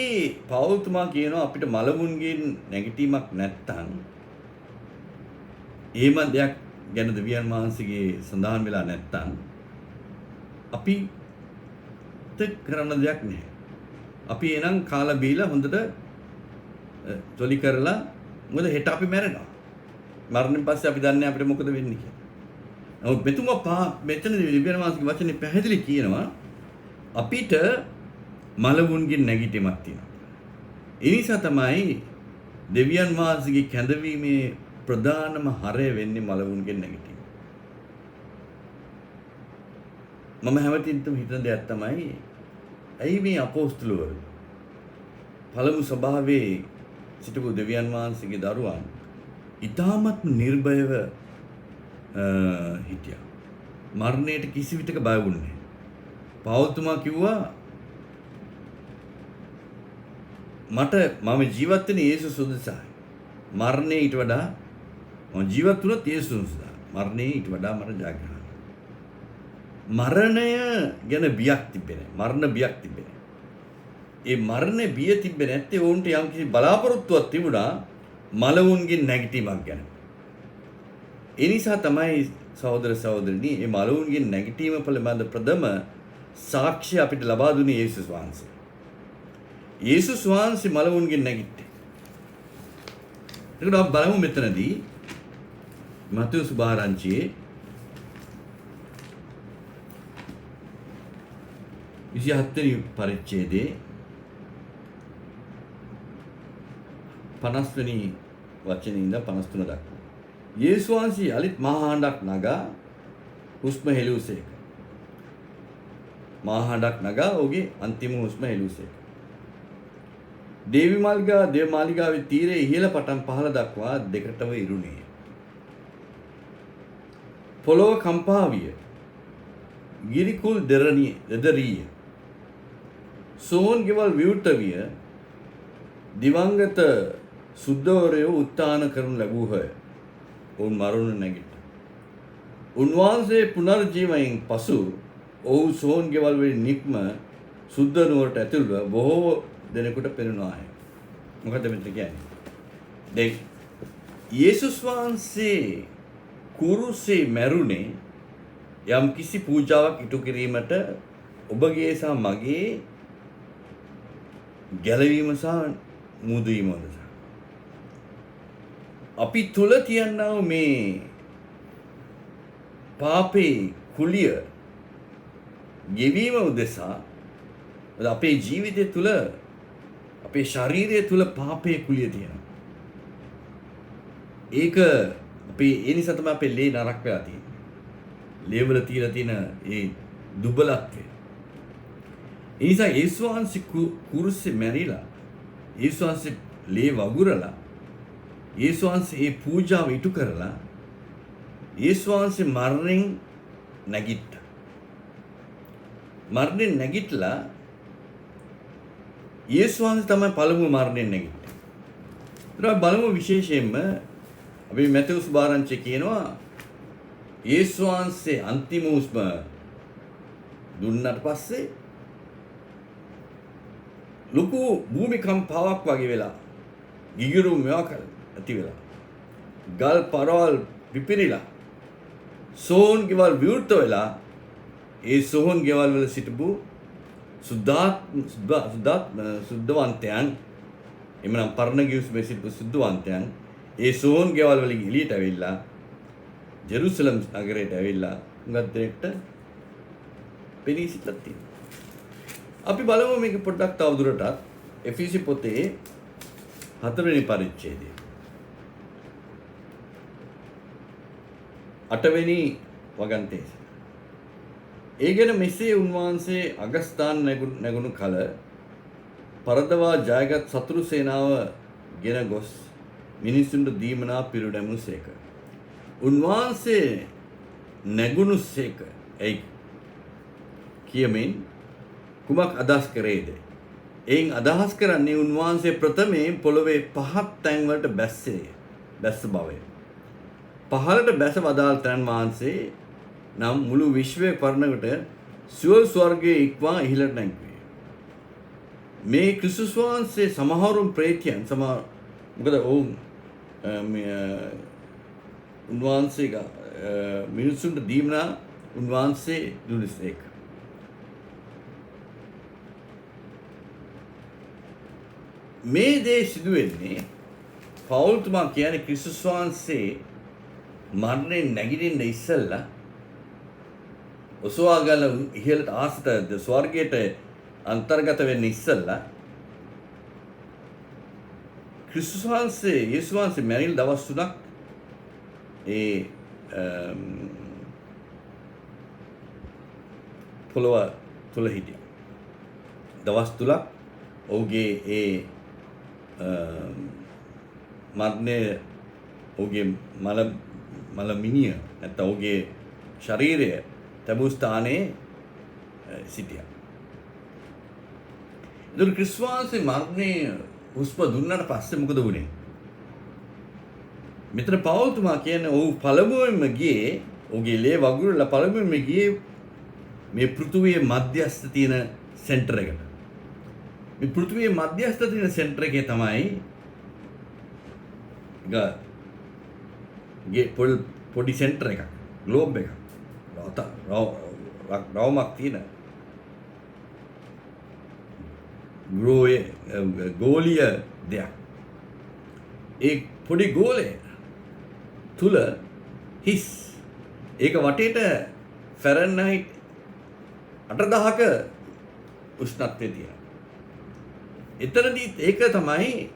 පෞල්තුමා කියනවා අපිට මලවුන්ගෙන් නැගිටීමක් නැත්තම් එහෙම දෙයක් ගැන දෙවියන් වහන්සේගේ සඳහන් වෙලා නැත්තම් අපි කරන්න දෙයක් නැහැ. අපි එනම් කාලා බීලා හොඳට ජොලි කරලා මොකද හෙට අපි මැරෙනවා. මරණයෙන් පස්සේ අපි දන්නේ අපිට මොකද වෙන්නේ කියලා. නමුත් මෙතුමා මෙතන දෙවියන් වහන්සේගේ වචනේ පැහැදිලි කියනවා අපිට මලවුන්ගෙන් නැගිටීමක් තියෙනවා. ඒ නිසා තමයි දෙවියන් වහන්සේගේ කැඳවීමේ ප්‍රධානම හරය වෙන්නේ මලවුන්ගෙන් නැගිටීම. මම හැමතිස්සෙම හිතන දෙයක් තමයි ඇයි මේ අපෝස්තලවරු පළමු සභාවේ සිටපු දෙවියන් වහන්සේගේ දරුවන් ඊටාත්ම නිර්භයව හිටියා. මරණයට කිසි විටක බය වුණේ නැහැ. පෞල්තුමා කිව්වා මම ජීවත් වෙන්නේ යේසුස් උදෙසායි. මරණය ඊට වඩා මම ජීවත් වුණොත් යේසුස් උදෙසා. මරණය ඊට වඩා මට ජයග්‍රහණය. මරණය ගැන බියක් තිබෙන්නේ. මරණ බියක් තිබෙන්නේ. ඒ මරණ බිය තිබෙන්නේ නැත්තේ වුන්ට යම්කිසි බලාපොරොත්තුවක් තිබුණා මලවුන්ගෙන් නැගිටීමක් ගැන. ඒ නිසා තමයි සහෝදර සහෝදරනි මේ මලවුන්ගෙන් නැගිටීම පිළිබඳ ප්‍රථම සාක්ෂිය අපිට ලබා දුන්නේ යේසුස් වහන්සේ. යේසුස් වහන්සේ මලවුන්ගෙන් නැගිට්ටේ. ඒකට අපි බලමු මෙතනදී මතෙව් සුභාරංචියේ 27 වෙනි පරිච්ඡේදයේ 50 වෙනි වචනේ ඉඳන් 53 දක්වා. යේසුස් වහන්සේ යලිත් මහා හඬක් නගා හුස්ම හෙළුසේක. මහා හඬක් නගා ඔහුගේ අන්තිම හුස්ම හෙළුසේක. දේව මාලිගාවේ තීරයේ ඉහළ පටන් පහළ දක්වා දෙකටම ඉරුණේ. පොළොව කම්පා විය. ගිරිකුල් දෙදරිය. සෝන් ගෙවල් විවෘත විය. දිවංගත සුද්ධවරයෝ උත්ථාන කරනු ලැබූහ. ඔවුන් මරුණ නැගිට්ටා. උන්වහන්සේ පුනර්ජීවයෙන් පසු ඔහු සෝන් ගෙවල් වලින් නික්ම සුද්ධ නුවරට ඇතුළුව බොහෝ දෙනෙකුට පෙනුණාය. මොකද මෙතන කියන්නේ? දැන් යේසුස් වහන්සේ කුරුසේ මැරුණේ යම් කිසි පූජාවක් ඉටු කිරීමට ඔබගේ සහ මගේ ගැලවීම සහ මුදවීම උදෙසා. අපි තුල තියනා මේ පාපේ කුලිය ගෙවීම උදෙසා අපේ ජීවිතය තුල අපේ ශරීරය තුල පාපේ කුලිය තියෙනවා. ඒක අපේ ඒ නිසා තමයි අපේ ලේ නරක වෙලා තියෙන්නේ. ලේවල තියලා තියෙන ඒ දුබලත්වය. ඒ නිසා යේසුස් වහන්සේ කුරුසේ මැරිලා යේසුස් වහන්සේ ලේ වගුරලා යේසුස් වහන්සේ ඒ පූජාව ඉටු කරලා යේසුස් වහන්සේ මරණයෙන් නැගිට්ටා. මරණයෙන් නැගිටලා යේසුස් වහන්සේ තමයි පළමුව මරණයෙන් නැගිට්ටේ. ඊට බලමු විශේෂයෙන්ම අපි මැතෙව් සුභාරංචිය කියනවා යේසුස් වහන්සේ අන්තිම හුස්ම දුන්නට පස්සේ ලොකු භූමිකම්පාවක් වගේ වෙලා ගිගිරුම් මේවා ඇති වෙලා ගල් පරවල් පිපිරිලා සෝන් ගෙවල් විවෘත වෙලා ඒ සෝන් ගෙවල් වල සිටපු සුද්ධවන්තයන් එමනම් පරණ ගිවිසුමේ සිටපු සුද්ධවන්තයන් ඒ සෝන් ගෙවල් වලින් එළියට ඇවිල්ලා ජෙරුසලම් නගරයට ඇවිල්ලා උඟක් දෙනෙක්ට පෙනී සිටලා තියෙනවා. අපි බලමු මේක පොඩ්ඩක් තවදුරටත් එෆීසි පොතේ 4 වෙනි පරිච්ඡේදය 8 වෙනි වගන්තේ. ඒ ගැන මෙසේ උන්වහන්සේ අගස්ථාන නැගුණු කල පරදවා ජයගත් සතුරු සේනාව ගෙන ගොස් මිනිසුන්ට දීමනා පිරුඩැමුසේක. උන්වහන්සේ නැගුණුසේක. එයි කියමින් කුමක් අදහස් කරේද? එයින් අදහස් කරන්නේ උන්වහන්සේ ප්‍රථමයෙන් පොළොවේ පහත් තැන්වලට බැස්සේ. බැස්ස බවය. පහළට බැස වදාළ තැන් වහන්සේ නම් මුළු විශ්වයේ පරණකට සියලු ස්වර්ගයේ ඉක්වා ඉහළට නැගුවේ. මේ ක්‍රිස්තුස් වහන්සේ සමහරුන් ප්‍රේතයන් මොකද ඔවුන් උන්වහන්සේගේ මිනිසුන්ට දීමනා උන්වහන්සේ දුනිසේක. මේ දේ සිදු වෙන්නේ පවුල්තුමා කියන්නේ ක්‍රිස්තුස් වහන්සේ මරණයෙන් නැගිටින්න ඉස්සෙල්ලා ඔසවාගල ඉහළට ආසත ස්වර්ගයට අන්තර්ගත වෙන්න ඉස්සෙල්ලා ක්‍රිස්තුස් වහන්සේ යේසුස් වහන්සේ මැරිලා දවස් 3ක් ඒ පොළොව තුල හිටියා. දවස් 3ක් ඔහුගේ ඒ මරණය ඔහුගේ මල මිනිය නැත්නම් ඔහුගේ ශරීරය තබු ස්ථානයේ සිටියා. ඒතර ක්‍රිස්තුස් වහන්සේ මරණය හුස්ම දුන්නාට පස්සේ මොකද වුනේ? මෙතන පවුල්තුමා කියන්නේ ඔහු පළමුවෙන්ම ගියේ ඔහුගේ ලේ වගුරලා පළමුවෙන්ම ගියේ මේ පෘථුවියේ මධ්‍යස්ථ තියෙන සෙන්ටර් එකට. මේ පෘථුවියේ මධ්‍යස්ථ තියෙන සෙන්ටර් එකේ තමයි පොඩි සෙන්ටර් එකක් ග්ලෝබ් එකක් රවුමක් තියෙන ගෝලීය දෙයක්. ඒ පොඩි ගෝලය තුල හිස් ඒක වටේට ෆැරන්හයිට් 8000ක උෂ්ණත්වය තියෙනවා. එතනදී ඒක තමයි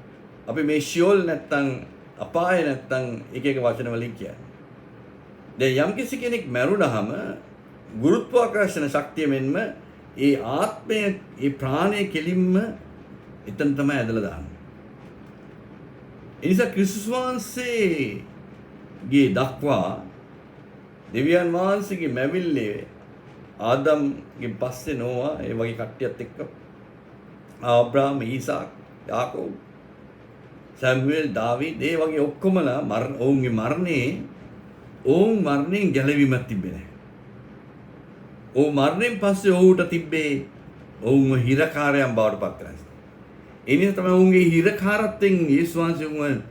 අපි මේ ෂියෝල් නැත්තම් අපාය නැත්තම් එක වචන වලින් කියන්නේ. දැන් යම්කිසි කෙනෙක් මැරුණාම ගුරුත්වාකර්ෂණ ශක්තිය මෙන්ම ඒ ආත්මය ඒ ප්‍රාණය කෙලින්ම එතන තමයි ඇදලා දාන්නේ. ඒ නිසා ක්‍රිස්තුස් වහන්සේගේ දක්වා දෙවියන් වහන්සේගේ මැවිල්ලේ ආදම්ගේ පස්සේ නෝවා ඒ වගේ කට්ටියත් එක්ක ආබ්‍රාහම් ඊසාක් යාකෝබ් සැමුවෙල් දාවිද් ඒ වගේ ඔක්කොමලා ඔවුන්ගේ මරණයෙන් ගැලවීමක් තිබ්බේ නැහැ. ඔව් මරණයෙන් පස්සේ ඔහුට තිබ්බේ ඔවුන්ව හිරකාරයන් බවට පත් කරන්නේ. ඒ නිසා තමයි ඔවුන්ගේ හිරකාරත්වයෙන් යේසුස් වහන්සේ ඔවුන්ව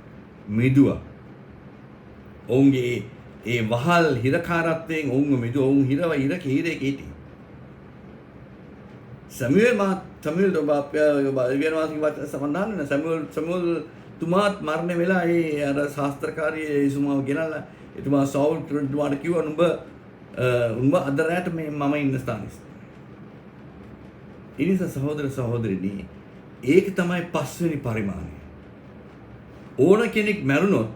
මිදුවා. ඔවුන්ගේ ඒ වහල් හිරකාරත්වයෙන් ඔවුන්ව මිදුවා. ඔවුන් හිරේ හිටියේ. සමුවෙල් සමුවෙල් තුමාත් මරණය වෙලා ඒ අර ශාස්ත්‍රකාරී යේසුමාව ගෙනල්ලා එතුමා සවුල් තුමාට කිව්වා උඹ අද රැට මේ මම ඉන්න ස්ථානෙ. ඒ නිසා සහෝදර සහෝදරිනි ඒක තමයි පස්වෙනි පරිමාණය. ඕන කෙනෙක් මැරුණොත්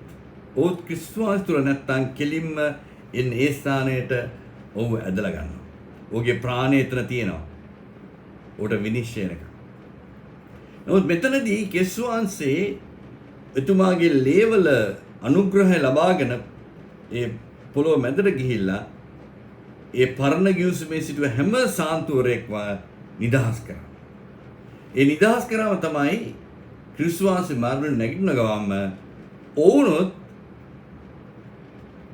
ඔහු ක්‍රිස්තුස් තුල නැත්තම් කෙලින්ම ඒ ස්ථානයට ඔහු ඇදලා ගන්නවා. ඔහුගේ ප්‍රාණය එතන තියෙනවා. ඔහුට විනිශ්චය එක. නමුත් මෙතනදී ක්‍රිස්තුස් වහන්සේ එතුමාගේ ලේවල අනුග්‍රහය ලබාගෙන ඒ පොළොව මැදට ගිහිල්ලා ඒ පරණ ගිවිසුමේ සිටුව හැම සාන්තුවරයෙක්ම නිදහස් කරා. ඒ නිදහස් කරාම තමයි ක්‍රිස්තුස් වහන්සේ මරණ නැගිටින ගමන්ම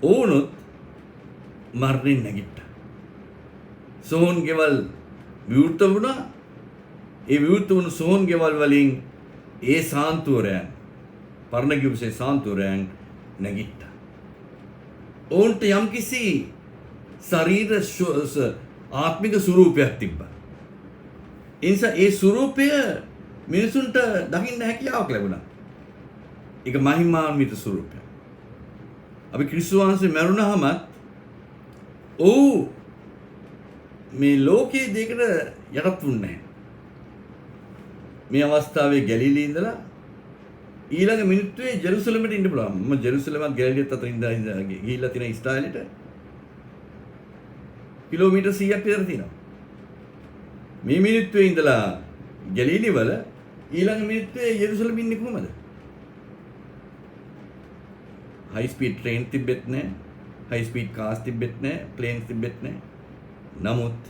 ඔවුනොත් මරණයෙන් නැගිට්ටා. සෝන් ගෙවල් විවෘත වුණා. ඒ විවෘත වුණු සෝන් ගෙවල් වලින් ඒ සාන්තුවරයන් පරණ ගිවිසුමේ සාන්තුවරයන් නැගිට්ටා. ඔවුන්ට යම්කිසි ශරීර ආත්මික ස්වරූපයක් තිබ්බා. ඒ නිසා ඒ ස්වරූපය මිනිසුන්ට දකින්න හැකියාවක් ලැබුණා. ඒක මහිමාන්විත ස්වරූපයක්. අපි ක්‍රිස්තුස් වහන්සේ මරුණාම ඔව් මේ ලෝකයේ දෙයකට යටත් වුන්නේ නැහැ. මේ අවස්ථාවේ ගැලීලි ඉඳලා ඊළඟ මිනිත්තුවේ ජෙරුසලමට ඉන්න පුළුවන්. මම ජෙරුසලමත් ගැලීලියත් අතර ඉඳලා ගිහිල්ලා තියෙන ඉස්රායලෙට කිලෝමීටර් 100ක් විතර තියෙනවා. මේ මිනිත්තුවේ ඉඳලා ගැලීලි වල ඊළඟ මිනිත්තුවේ ජෙරුසලම ඉන්නේ කොහමද? හයි ස්පීඩ් ට්‍රේන් තිබෙත් නැහැ. හයි ස්පීඩ් කාර්ස් තිබෙත් නැහැ. ප්ලේන්ස් තිබෙත් නැහැ. නමුත්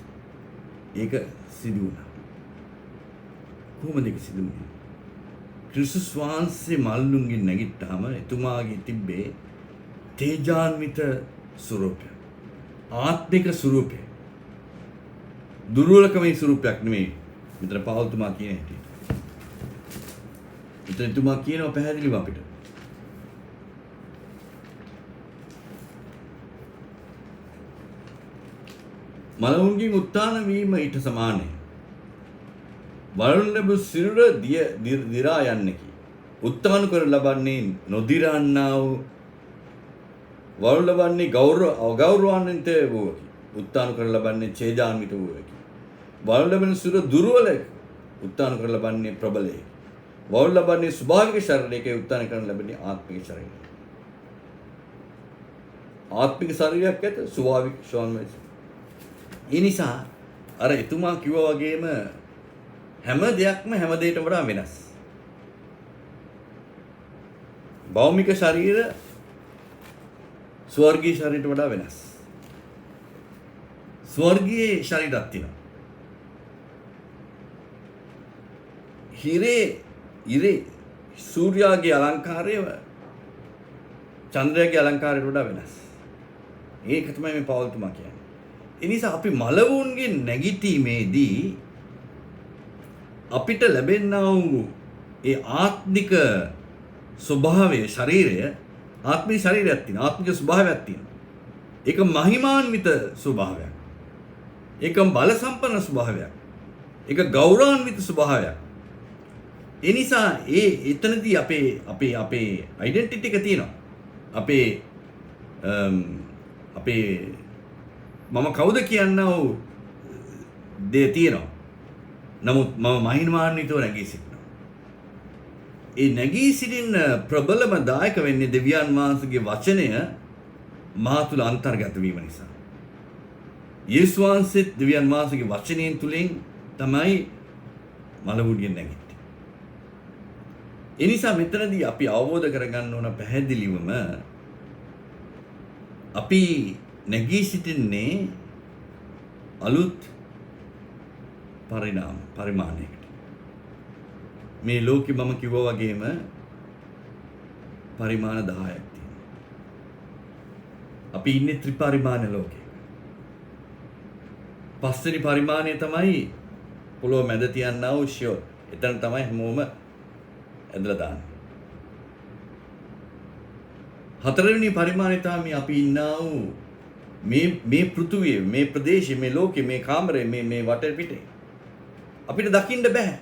ඒක සිදු වුණා. කොහොමද ඒක සිදු වුනේ? ක්‍රිස්තුස් වහන්සේ මල්ලුන්ගෙන් නැගිට්ටාම එතුමාගේ තිබ්බේ තේජාන්විත ස්වරූපය. ආත්මික ස්වරූපය. දුර්වලකමේ ස්වරූපයක් නෙමෙයි. මෙතන පවුල්තුමා කියන හැටි. මෙතන එතුමා කියනවා පැහැදිලිව අපිට. මලවුන්ගෙන් උත්ථාන වීම ඊට සමානයි. වරුන් ලැබූ සිරුර දිරා යන්නකි. උත්තාන කර ලබන්නේ නොදිරන්නා වූ වරුන් ලබන්නේ අගෞරවාන්විත වූවකි. උත්තාන කර ලබන්නේ ඡේදාන්විත වූවකි. වරුන් ලැබෙන සිරුර දුර්වලයි. උත්තාන කර ලබන්නේ ප්‍රබලයි. වරුන් ලබන්නේ ස්වභාවික ශරීරයක උත්තාන කරන ලැබෙන්නේ ආත්මික ශරීරය. ආත්මික ශරීරයක් ඇත ස්වභාවික ශෝන්වයි. ඒ නිසා අර එතුමා කිව්වා වගේම හැම දෙයක්ම හැම දෙයකටම වඩා වෙනස්. භෞමික ශරීර ස්වර්ගීය ශරීරයට වඩා වෙනස්. ස්වර්ගීය ශරීරයක් තියෙනවා. ඉරේ සූර්යාගේ අලංකාරය චන්ද්‍රයාගේ අලංකාරයට වඩා වෙනස්. ඒක තමයි මේ පෞල්තුමා කියන්නේ. ඒ නිසා අපි මලවුන්ගේ නැගිටීමේදී අපිට ලැබෙනා වූ ඒ ආත්මික ස්වභාවයේ ශරීරය ආත්මික ශරීරයක් තියෙනවා. ආත්මික ස්වභාවයක් තියෙනවා. ඒක මහිමාන්විත ස්වභාවයක්. ඒක බල සම්පන්න ස්වභාවයක්. ඒක ගෞරවාන්විත ස්වභාවයක්. ඒ නිසා එතනදී අපේ ඩෙන්ටිටි එක තියෙනවා. අපේ මම කවුද කියන්නව දේ තියෙනවා. නමුත් මම මහිමාන්විතව නැගී සිටිනවා. ඒ නැගී සිටින ප්‍රබලම දායක වෙන්නේ දෙවියන් වහන්සේගේ වචනය මා තුළ අන්තර්ගත වීම නිසා. යේසුස් වහන්සේ දෙවියන් වහන්සේගේ වචනයෙන් තුලින් තමයි මලවුන්ගෙන් නැගිටින්නේ. ඒ නිසා මෙතනදී අපි අවබෝධ කරගන්න ඕන පැහැදිලිවම අපි නැගී සිටින්නේ අලුත් පරිමාණයකට. මේ ලෝකෙ මම කිව්වා වගේම පරිමාණ 10ක් තියෙනවා. අපි ඉන්නේ ත්‍රිපරිමාණ ලෝකෙක. පස්වෙනි පරිමාණය තමයි පොළොව මැද තියන්නා වූ ෂියෝ. එතන තමයි හැමෝම ඇදලා දාන්නේ. හතරවෙනි පරිමාණය තමයි අපි ඉන්නා වූ මේ පෘථුවියේ මේ ප්‍රදේශයේ මේ ලෝකයේ මේ කාමරයේ මේ වටපිටේ අපිට දකින්න බෑ.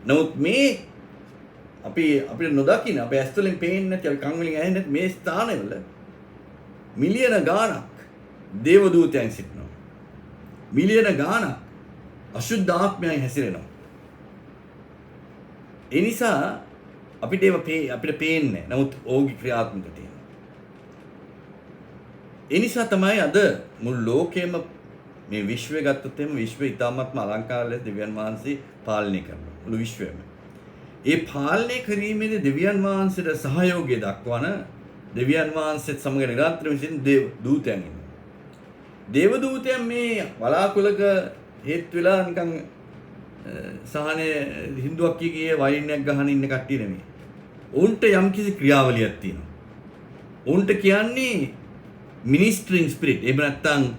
නමුත් මේ අපිට නොදකින්න අපේ ඇස් වලින් පේන්නේ නැති අපි කන් වලින් ඇහෙන්නේ නැති මේ ස්ථානවල මිලියන ගාණක් දේව දූතයන් සිටිනවා. මිලියන ගාණක් අශුද්ධ ආත්මයන් හැසිරෙනවා. ඒ නිසා අපිට පේන්නේ නමුත් ඕගි ක්‍රියාත්මක තියෙනවා. ඒ නිසා තමයි අද මුළු ලෝකෙම මේ විශ්වය ගත්තොත් එimhe විශ්වය ඉතාමත්ම අලංකාර ලෙස දෙවියන් වහන්සේ පාලනය කරනවා. මුළු විශ්වයම. ඒ පාලනය කිරීමේදී දෙවියන් වහන්සේට සහයෝගය දක්වන දෙවියන් වහන්සේත් සමග නිරන්තරව සිටින දේව දූතයන් ඉන්නවා. දේව දූතයන් මේ වලාකුළක හේත් වෙලා නිකන් සහනේ හින්දුවක් කියේ වයින්යක් ගහන ඉන්න කට්ටිය නෙමෙයි. උන්ට යම්කිසි ක්‍රියාවලියක් තියෙනවා. උන්ට කියන්නේ මිනිස්ටරින් ස්පිරිට්. එහෙම නැත්නම්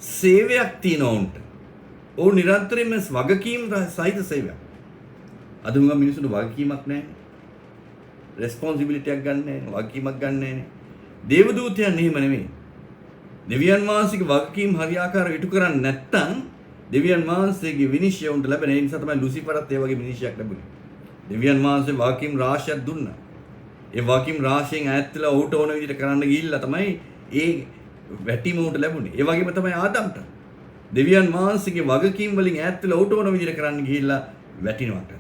සේවයක් තියෙනවා උන්ට. ඔවුන් නිරන්තරයෙන්ම වගකීම් සහිත සේවයක්. අද උංගා මිනිස්සුන්ට වගකීමක් නැහැ. රෙස්පොන්සිබිලිටියක් ගන්න නැහැ. වගකීමක් ගන්න නැහැ. දේවදූතයන් එහෙම නෙමෙයි. දෙවියන් වහන්සේගේ වගකීම් හරියාකාරව ඉටු කරන්නේ නැත්නම් දෙවියන් වහන්සේගේ විනිශ්චය උන්ට ලැබෙන. ඒ නිසා තමයි ලුසිෆරත් ඒ වගේ විනිශ්චයක් ලැබුණේ. දෙවියන් වහන්සේ වගකීම් රාශියක් දුන්නා. ඒ වගකීම් රාශියෙන් ඈත් වෙලා ඌට ඕන විදිහට කරන්න ගිහිල්ලා තමයි ඒ වැටීම ඌට ලැබුණේ. ඒ වගේම තමයි ආදම්ට. දෙවියන් වහන්සේගේ වගකීම් වලින් ඈත් වෙලා ඌට ඕන විදිහට කරන්න ගිහිල්ලා වැටිනවට.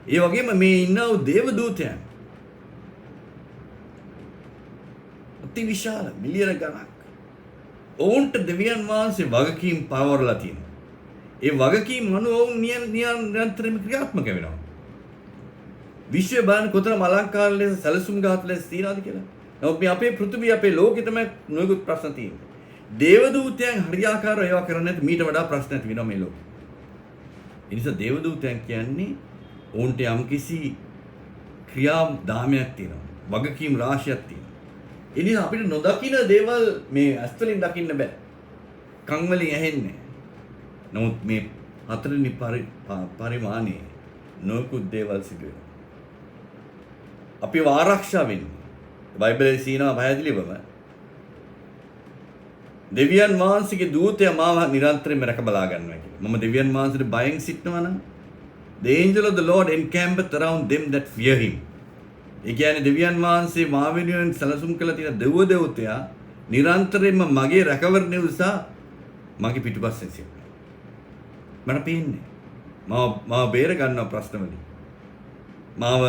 ඒ වගේම මේ ඉන්නා වූ දේව දූතයන් අති විශාල මිලියන ගණක්. ඔවුන්ට දෙවියන් වහන්සේ වගකීම් පවරලා තියෙනවා. ඒ වගකීම් අනුව ඔවුන් නිරන්තරයෙන්ම ක්‍රියාත්මක වෙනවා. විශ්වය බලන්න කොතරම් අලංකාර ලෙස සැලසුම් ගාත ලෙස තියනවාද කියලා. නමුත් මේ අපේ පෘථිවිය අපේ ලෝකෙ තමයි නොයෙකුත් ප්‍රශ්න තියෙන්නේ. දේවදූතයන් හරියාකාරව ඒවා කරන්නේ නැත්නම් මීට වඩා ප්‍රශ්න ඇති වෙනවා මේ ලෝකෙ. ඒ නිසා දේවදූතයන් කියන්නේ ඔවුන්ට යම්කිසි ක්‍රියා දාමයක් තියෙනවා. වගකීම් රාශියක් තියෙනවා. ඒ නිසා අපිට නොදකින්න දේවල් මේ ඇස් වලින් දකින්න බෑ. කන් වලින් ඇහෙන්නේ. නමුත් මේ හතරවෙනි පරිමාණයේ නොයෙකුත් දේවල් සිදු වෙනවා. අපිව ආරක්ෂා වෙන්නේ. බයිබලයේ සීනවා පැහැදිලිවම දෙවියන් වහන්සේගේ දූතයා මාව නිරන්තරයෙන්ම රැක බලා ගන්නවා කියලා. මම දෙවියන් වහන්සේට බයෙන් සිටනවා නම් The angel of the Lord encampeth around them that fear him. ඒ කියන්නේ දෙවියන් වහන්සේ මා වෙනුවෙන් සැලසුම් කළ තියෙන දෙව දෙවතයා නිරන්තරයෙන්ම මගේ රැකවරණය උදෙසා මගේ පිටුපස්සෙන් සිටිනවා. මට පේන්නේ. මාව බේර ගන්නවා ප්‍රශ්න වලින්. මාව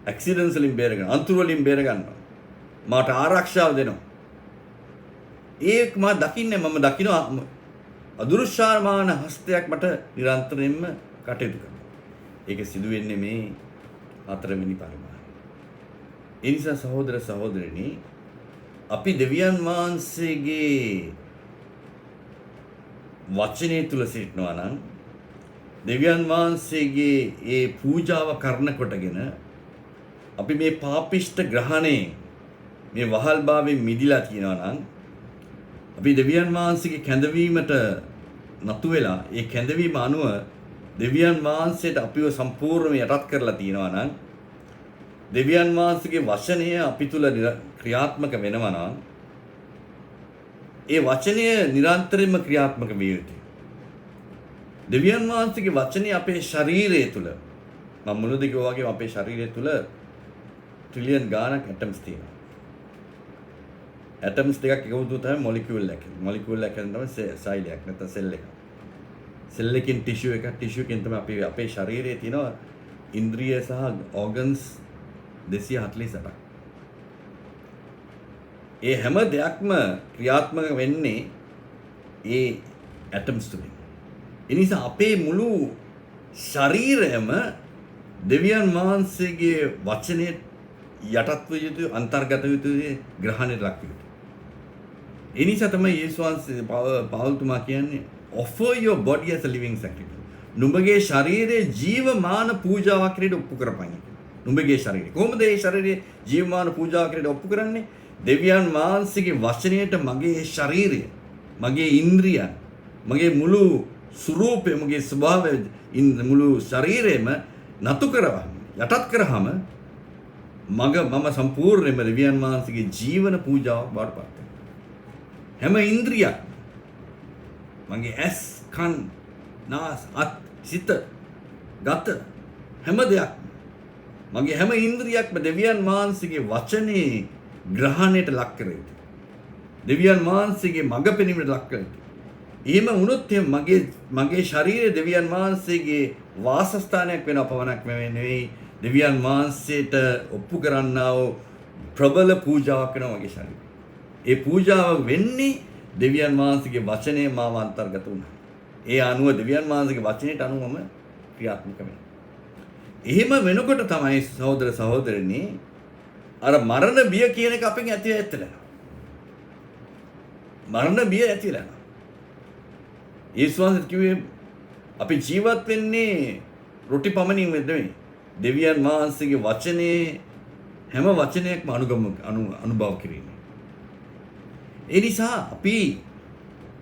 ඇක්සිඩන්ට්ස් වලින් බේර ගන්නවා. අන්තුරු වලින් බේර ගන්නවා. මාට ආරක්ෂාව දෙනවා. ඒක මා දකින්නේ මම දකිනවා අදුරුෂ්‍යමාන හස්තයක් මට නිරන්තරයෙන්ම කටයුතු කරනවා. ඒක සිදු වෙන්නේ මේ 4 වෙනි පරිමාණය. ඒ නිසා සහෝදර සහෝදරනි අපි දෙවියන් වහන්සේගේ වචනය තුල සිටිනවා නම් දෙවියන් වහන්සේගේ ඒ පූජාව කරන කොටගෙන අපි මේ පාපිෂ්ඨ ග්‍රහණේ මේ වහල්භාවයෙන් මිදිලා තියෙනවා නම් අපි දෙවියන් වහන්සේගේ කැඳවීමට නතු වෙලා ඒ කැඳවීම අනුව දෙවියන් වහන්සේට අපිව සම්පූර්ණයෙන්ම යටත් කරලා තියෙනවා නම් දෙවියන් වහන්සේගේ වචනය අපි තුල ක්‍රියාත්මක වෙනවා නම් ඒ වචනය නිරන්තරයෙන්ම ක්‍රියාත්මක විය යුතුයි. දෙවියන් වහන්සේගේ වචනය අපේ ශරීරය තුල මම මුලදී කිව්වා වගේ අපේ ශරීරය තුල ට්‍රිලියන් ගාණක් ඇටම්ස් තියෙනවා. ඇටම්ස් දෙකක් එකතු තමයි මොලිකියුල් එක. මොලිකියුල් එක තමයි සෛලයක් නැත්නම් සෙල් එක. සෙල් එකකින් ටිෂු එකක් ටිෂු එකකින් තමයි අපේ ශරීරයේ තියෙන ඉන්ද්‍රිය සහ ඕගන්ස් 248ක්. ඒ හැම දෙයක්ම ක්‍රියාත්මක වෙන්නේ ඒ ඇටම්ස් තුලින්. ඒ නිසා අපේ මුළු ශරීරයම දෙවියන් වහන්සේගේ වචනේ යටත් විය යුතු අන්තර්ගත යුතුයි ග්‍රහණයට ලක් වෙ යුතුයි. ඒ නිසා තමයි යේසුස් වහන්සේ පවුල්තුමා කියන්නේ offer your body as a living sacrifice. නුඹගේ ශරීරයේ ජීවමාන පූජාවක් හැටියට ඔප්පු කරපන්. නුඹගේ ශරීරය. කොහොමද මේ ශරීරයේ ජීවමාන පූජාවක් හැටියට ඔප්පු කරන්නේ? දෙවියන් වහන්සේගේ වචනයට මගේ ශරීරය, මගේ ඉන්ද්‍රියන්, මගේ මුළු ස්වરૂපය, මගේ ස්වභාවය, මුළු ශරීරයම නතු කරවන්න. යටත් කරාම මම සම්පූර්ණයෙන්ම දෙවියන් වහන්සේගේ ජීවන පූජාවක් බවට පත් වෙනවා. හැම ඉන්ද්‍රියක් මගේ ඇස්, කන්, නාස, අත්, සිත, ගත හැම දෙයක් මගේ හැම ඉන්ද්‍රියක්ම දෙවියන් වහන්සේගේ වචනේ ග්‍රහණයට ලක් කර යුතුයි. දෙවියන් වහන්සේගේ මඟ පෙනීමට ලක් කර යුතුයි. එහෙම වුණොත් මගේ ශරීරය දෙවියන් වහන්සේගේ වාසස්ථානයක් වෙනව පවණක් නෙවෙයි දෙවියන් වහන්සේට ඔප්පු කරන්නා වූ ප්‍රබල පූජාවක් වෙනවා මගේ ශරීරය. ඒ පූජාව වෙන්නේ දෙවියන් වහන්සේගේ වචනේ මාව අන්තර්ගත වුණා. ඒ අනුව දෙවියන් වහන්සේගේ වචනයට අනුවම ක්‍රියාත්මක වෙනවා. එහෙම වෙනකොට තමයි සහෝදර සහෝදරනි අර මරණ බිය කියන එක අපෙන් ඇති වෙලා. මරණ බිය ඇතිලා යනවා. යේසුස් වහන්සේ කිව්වේ අපි ජීවත් වෙන්නේ රොටි පමණින් නෙවෙයි. දෙවියන් වහන්සේගේ වචනේ හැම වචනයක්ම අනුභව කිරීම. ඒ නිසා අපි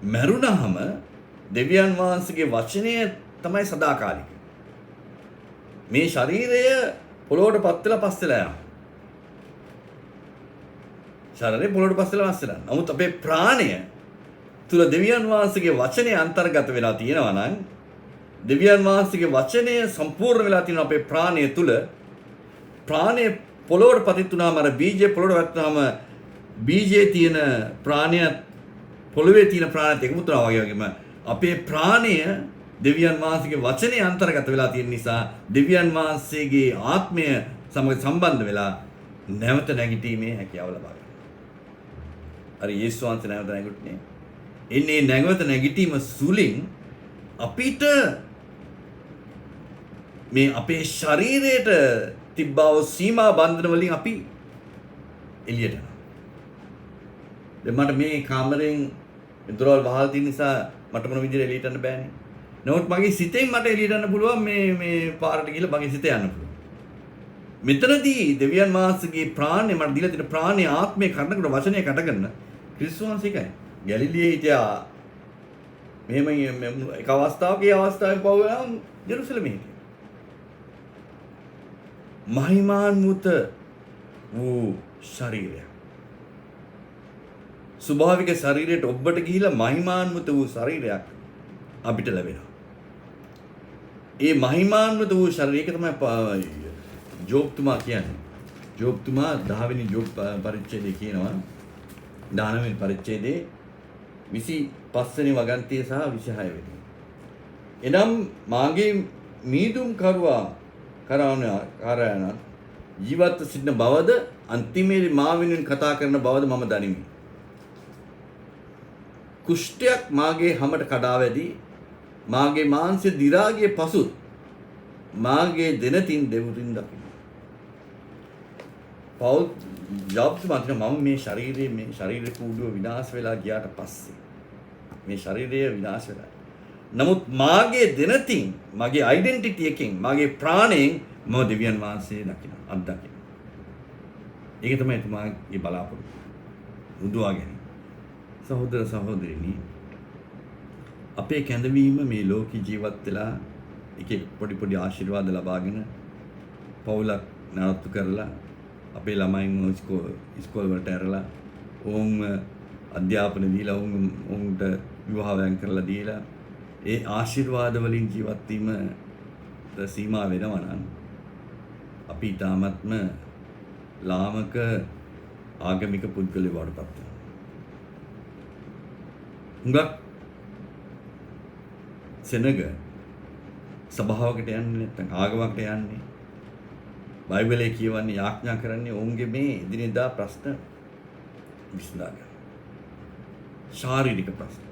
මරුණාම දෙවියන් වහන්සේගේ වචනය තමයි සදාකාලික. මේ ශරීරය පොළොවට පත් වෙලා පස්සෙලා යනවා. ශරීරය පොළොවට පස්සෙලා පස්සෙලා. නමුත් අපේ ප්‍රාණය තුල දෙවියන් වහන්සේගේ වචනය අන්තර්ගත වෙලා තියෙනවා නම් දෙවියන් වහන්සේගේ වචනය සම්පූර්ණ වෙලා තියෙන අපේ ප්‍රාණය තුල ප්‍රාණය පොළොවට පතිත වුණාම අර බීජය පොළොවට වැටුනාම බීජයේ තියෙන ප්‍රාණය පොළොවේ තියෙන ප්‍රාණයත් එකමුත් වෙනවා වගේම අපේ ප්‍රාණය දෙවියන් වහන්සේගේ වචනේ අන්තර්ගත වෙලා තියෙන නිසා දෙවියන් වහන්සේගේ ආත්මය සමග සම්බන්ධ වෙලා නැවත නැගිටීමේ හැකියාව ලබා ගන්නවා. අර යේසුස් වහන්සේ නැවත නැගුණේ. එන්නේ නැවත නැගිටීම සුලින් අපිට මේ අපේ ශරීරයට තිබ්බා වූ සීමා බන්ධන වලින් අපි එළියට යනවා. දැන් මට මේ කාමරෙන් දොරවල් වහල් තියෙන නිසා මට මොන විදිහට එළියට යන්න බෑනේ. නමුත් මගේ සිතෙන් මට එළියට යන්න පුළුවන් මේ පාරට ගිහලා මගේ සිත යන්න පුළුවන්. මෙතනදී දෙවියන් වහන්සේගේ ප්‍රාණය මට දීලා තියෙන ප්‍රාණය ආත්මය කරනකොට වචනය කටගන්න ක්‍රිස්තුස් වහන්සේ එකයි. ගැලිලියේ හිටියා මෙහෙම එක අවස්ථාවක ඒ අවස්ථාවෙන් පව වෙනවා ජෙරුසලමේ හිටියා. මහිමාන්විත වූ ශරීරය. ස්වභාවික ශරීරයට ඔබට ගිහිලා මහිමාන්විත වූ ශරීරයක් අපිට ලැබෙනවා. ඒ මහිමාන්විත වූ ශරීරය ඒක තමයි ජෝබ්තුමා කියන්නේ. ජෝබ්තුමා 10 වෙනි ජෝබ් පරිච්ඡේදයේ කියනවා 19 වෙනි පරිච්ඡේදයේ 25 වෙනි වගන්තිය සහ 26 වෙනි. එනම් මාගේ මීදුම් කරායන ජීවත් සිටින බවද අන්තිමේදී මා වෙනුවෙන් කතා කරන බවද මම දනිමි. කුෂ්ඨයක් මාගේ හැමට කඩා වැදී මාගේ මාංශ දි รา ගිය පසු මාගේ දෙනතින් දෙවුරින් දකින්න. පවුල් ජොබ්ස් මාත්‍ර මම මේ ශරීර කූඩුව විනාශ වෙලා ගියාට පස්සේ මේ ශරීරය විනාශ වෙලා. නමුත් මාගේ දෙනතින් මගේ ඩෙන්ටිටි එකෙන් මගේ ප්‍රාණයෙන් මම දෙවියන් වහන්සේ දකින්න අත්දකින්න. ඒක තමයි එතුමාගේ බලාපොරොත්තු. උදුවා ගැනීම. සහෝදර සහෝදරිනි අපේ කැඳවීම මේ ලෝකේ ජීවත් වෙලා එක පොඩි ආශිර්වාද ලබාගෙන පවුලක් නඩත්තු කරලා අපේ ළමයින් ඉස්කෝල වලට ඇරලා ඔවුන් අධ්‍යාපන දීලා ඔවුන්ට විවාහයන් කරලා දීලා ඒ ආශිර්වාද වලින් ජීවත් වීම සීමා වෙනවා නම් අපි තාමත්ම ලාමක ආගමික පුද්ගලයෙක් වඩපත් වෙනවා. හුඟක් සෙනග සභාවකට යන්නේ නැත්නම් ආගමකට යන්නේ බයිබලයේ කියවන්නේ යාඥා කරන්නේ ඔවුන්ගේ මේ එදිනෙදා ප්‍රශ්න විසඳා ගන්න. ශාරීරික ප්‍රශ්න,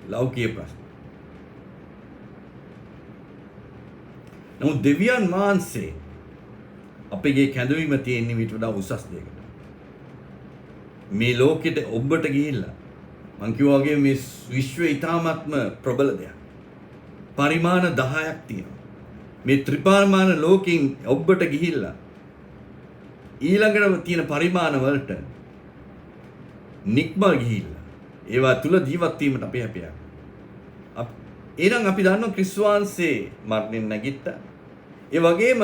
ලෞකික ප්‍රශ්න. නමුත් දෙවියන් වහන්සේ අපගේ කැඳවීම තියෙන්නේ ඊට වඩා උසස් දෙයකට. මේ ලෝකෙට ඔබට ගිහිල්ලා මං කිව්වා වගේ මේ විශ්වය ඊ타ත්ම ප්‍රබල දෙයක්. පරිමාණ 10ක් තියෙනවා. මේ ත්‍රිපරිමාණ ලෝකෙන් ඔබට ගිහිල්ලා ඊළඟට තියෙන පරිමාණ වලට නික්ම ගිහිල්ලා ඒවා තුල ජීවත් වීමට අපි හැපියක්. එහෙනම් අපි දන්නවා ක්‍රිස්තුස් වහන්සේ මරණයෙන් නැගිට්ටා. ඒ වගේම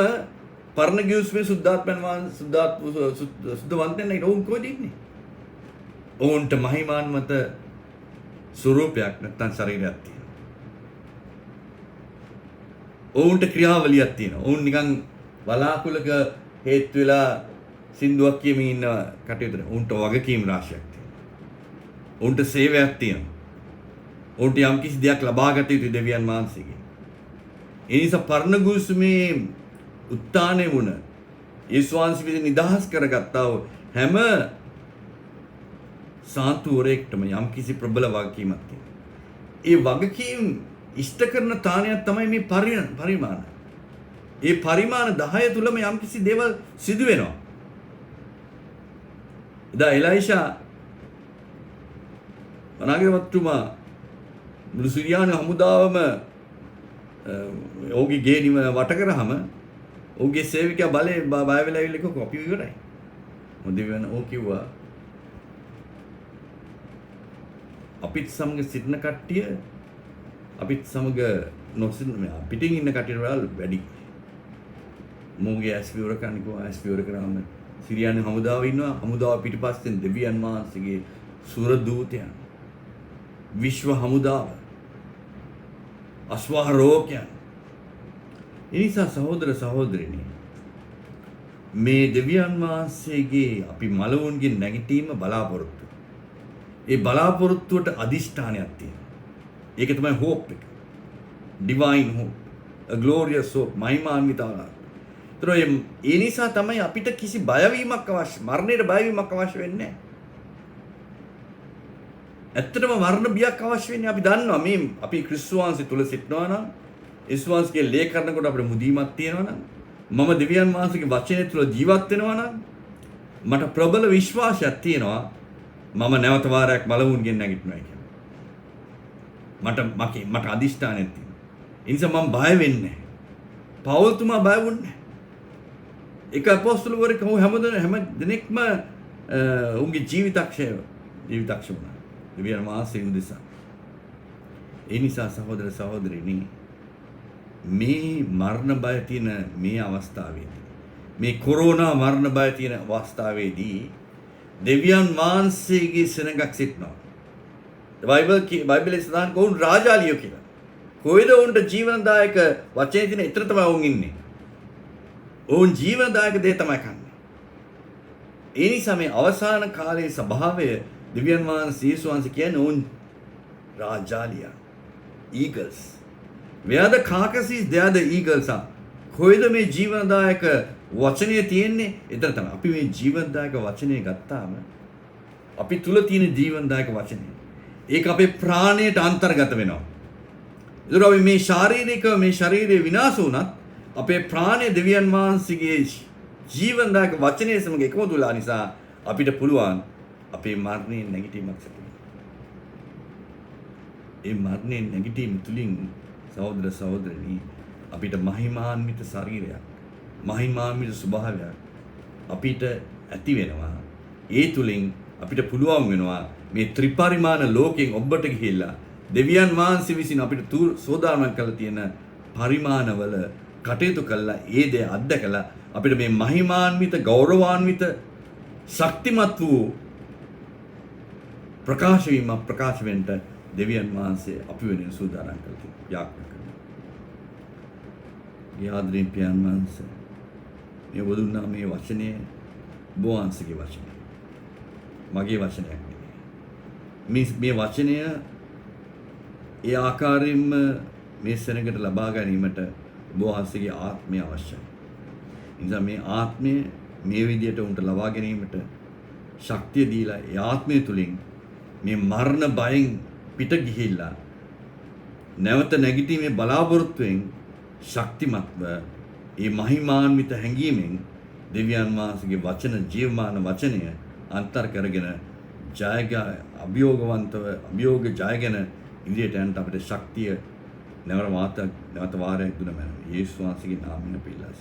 පරණ ගිවිසුමේ සුද්ධවන්තයන් නැගිට ඔවුන් කොහෙද ඉන්නේ? ඔවුන්ට මහිමාන්විත ස්වරූපයක් නැත්නම් ශරීරයක් තියෙනවා. ඔවුන්ට ක්‍රියාවලියක් තියෙනවා. ඔවුන් නිකන් බලාකුලක හේතු වෙලා සින්දුවක් කියමින් ඉන්න කටයුතු. ඔවුන්ට වගකීම් රාශියක් තියෙනවා. ඔවුන්ට සේවයක් තියෙනවා. ඔවුන්ට යම් කිසි දෙයක් ලබා ගත යුතු දෙවියන් වහන්සේගෙන්. ඒ නිසා පරණ ගිවිසුමේ උත්ථානය වුණ යේසුස් වහන්සේ විසින් නිදහස් කරගත්තා වූ හැම සාන්තුවරයෙක්ටම යම් කිසි ප්‍රබල වගකීමක් තියෙනවා. ඒ වගකීම් ඉෂ්ට කරන තාණයක් තමයි මේ පරිමාණ. ඒ පරිමාණ 10 තුලම යම් කිසි දේවල් සිදු වෙනවා. එදා එලයිෂා වනාගමතුමා මුළු සිරියානු හමුදාවම ඔහුගේ ගේනිම වට කරාම ඔහුගේ සේවිකයා බය වෙලා ඇවිල්ලා කිව්වා අපි ඉවරයි. මොකද වෙන ඕ කිව්වා අපිත් සමග සිටින කට්ටිය අපිත් සමග නොසිටින පිටින් ඉන්න කට්ටියට වඩා වැඩි. මොහුගේ ඇස් විවර කරනවා ඇස් විවර කරාම සිරියානු හමුදාව ඉන්නවා. හමුදාව පිටිපස්සෙන් දෙවියන් වහන්සේගේ සුර දූතයන් විශ්ව හමුදාව අශ්වාරෝහකයන්. එනිසා සහෝදර සහෝදරිනි මේ දෙවියන් වහන්සේගේ අපි මලවුන්ගේ නැගිටීම බලාපොරොත්තු. ඒ බලාපොරොත්තුවට අදිෂ්ඨානයක් තියෙනවා. ඒක තමයි hope එක. divine hope, a glorious hope, මහිමාන්විත ආකාරය. ඒ නිසා තමයි අපිට කිසි බයවීමක් අවශ්‍ය, මරණයට බයවීමක් අවශ්‍ය වෙන්නේ නැහැ. ඇත්තටම මරණ බියක් අවශ්‍ය වෙන්නේ අපි දන්නවා මේ අපි ක්‍රිස්තුස් වහන්සේ තුල සිටනවා නම් යේසුස් වහන්සේගේ ලේ කරනකොට අපිට මුදීමක් තියෙනවා නම් මම දෙවියන් වහන්සේගේ වචනය තුල ජීවත් වෙනවා නම් මට ප්‍රබල විශ්වාසයක් තියෙනවා මම නැවත වාරයක් මලවුන්ගෙන් නැගිටිනවා කියලා. මට අදිෂ්ඨානයක් තියෙනවා. ඒ නිසා මම බය වෙන්නේ නැහැ. පවුල්තුමා බය වුණේ නැහැ. ඒක අපොස්තලවරයෙක් හැම දිනෙකම උන්ගේ ජීවිතක්ෂය වුණා. දෙවියන් වහන්සේ උදෙසා. ඒ නිසා සහෝදර සහෝදරිනි මේ මරණ බය තියෙන මේ අවස්ථාවේදී මේ කොරෝනා මරණ බය තියෙන අවස්ථාවේදී දෙවියන් වහන්සේගේ සෙනඟක් සිටිනවා. බයිබලයේ සඳහන් කවුන් රාජාලියෝ කියලා. කොයිද උන්ට ජීවනදායක වචනේ තියෙන ඊතර තමයි උන් ඉන්නේ. ඔවුන් ජීවනදායක දේ තමයි කන්නේ. ඒ නිසා මේ අවසාන කාලයේ ස්වභාවය දෙවියන් වහන්සේ යේසුස් වහන්සේ කියන්නේ ඔවුන් රාජාලියා eagles. Where the carcasses there the eagles are. කොයිද මේ ජීවනදායක වචනේ තියෙන්නේ? ඊතර තමයි. අපි මේ ජීවනදායක වචනේ ගත්තාම අපි තුල තියෙන ජීවනදායක වචනේ. ඒක අපේ ප්‍රාණයට අන්තර්ගත වෙනවා. ඒතර අපි මේ ශාරීරිකව මේ ශරීරය විනාශ වුණත් අපේ ප්‍රාණය දෙවියන් වහන්සේගේ ජීවනදායක වචනය සමග එකමුතු වෙලා නිසා අපිට පුළුවන් අපේ මරණයෙන් නැගිටීමක් සිදු වෙන්න. ඒ මරණයෙන් නැගිටීම තුලින් සහෝදර සහෝදරනි අපිට මහිමාන්විත ශරීරයක්, මහිමාන්විත ස්වභාවයක් අපිට ඇති වෙනවා. ඒ තුලින් අපිට පුළුවන් වෙනවා මේ ත්‍රිපරිමාණ ලෝකයෙන් ඔබට ගිහිල්ලා දෙවියන් වහන්සේ විසින් අපිට සෝදානම් කරලා තියෙන පරිමාණවල කටයුතු කළා ඒ දේ අත්දකලා අපිට මේ මහිමාන්විත ගෞරවාන්විත ශක්තිමත් වූ ප්‍රකාශ වෙන්න දෙවියන් වහන්සේ අපි වෙනුවෙන් සූදානම් කළා යාඥා කරනවා. යාදරින් පියන් වහන්සේ මේ වදුන්නා මේ වචනේ බෝවන්සේගේ වචනේ. මගේ වචනයක් නෙමෙයි. මේ වචනය ඒ ආකාරයෙන්ම මේ සෙනඟට ලබා ගැනීමට බෝවන්සේගේ ආත්මය අවශ්‍යයි. නිසා මේ ආත්මය මේ විදියට උන්ට ලබා ගැනීමට ශක්තිය දීලා ඒ ආත්මය තුලින් මේ මරණ බයෙන් පිට ගිහිල්ලා නැවත නැගිටීමේ බලාපොරොත්තුවෙන් ශක්තිමත්ව ඒ මහිමාන්විත හැඟීමෙන් දෙවියන් වහන්සේගේ වචන ජීවමාන වචනය අන්තර් කරගෙන අභියෝග ජයගෙන ඉදිරියට යන්න අපිට ශක්තිය නැවත වාරයක් දුන්න මැනවි. යේසුස් වහන්සේගේ නාමයෙන් පිළිලාස.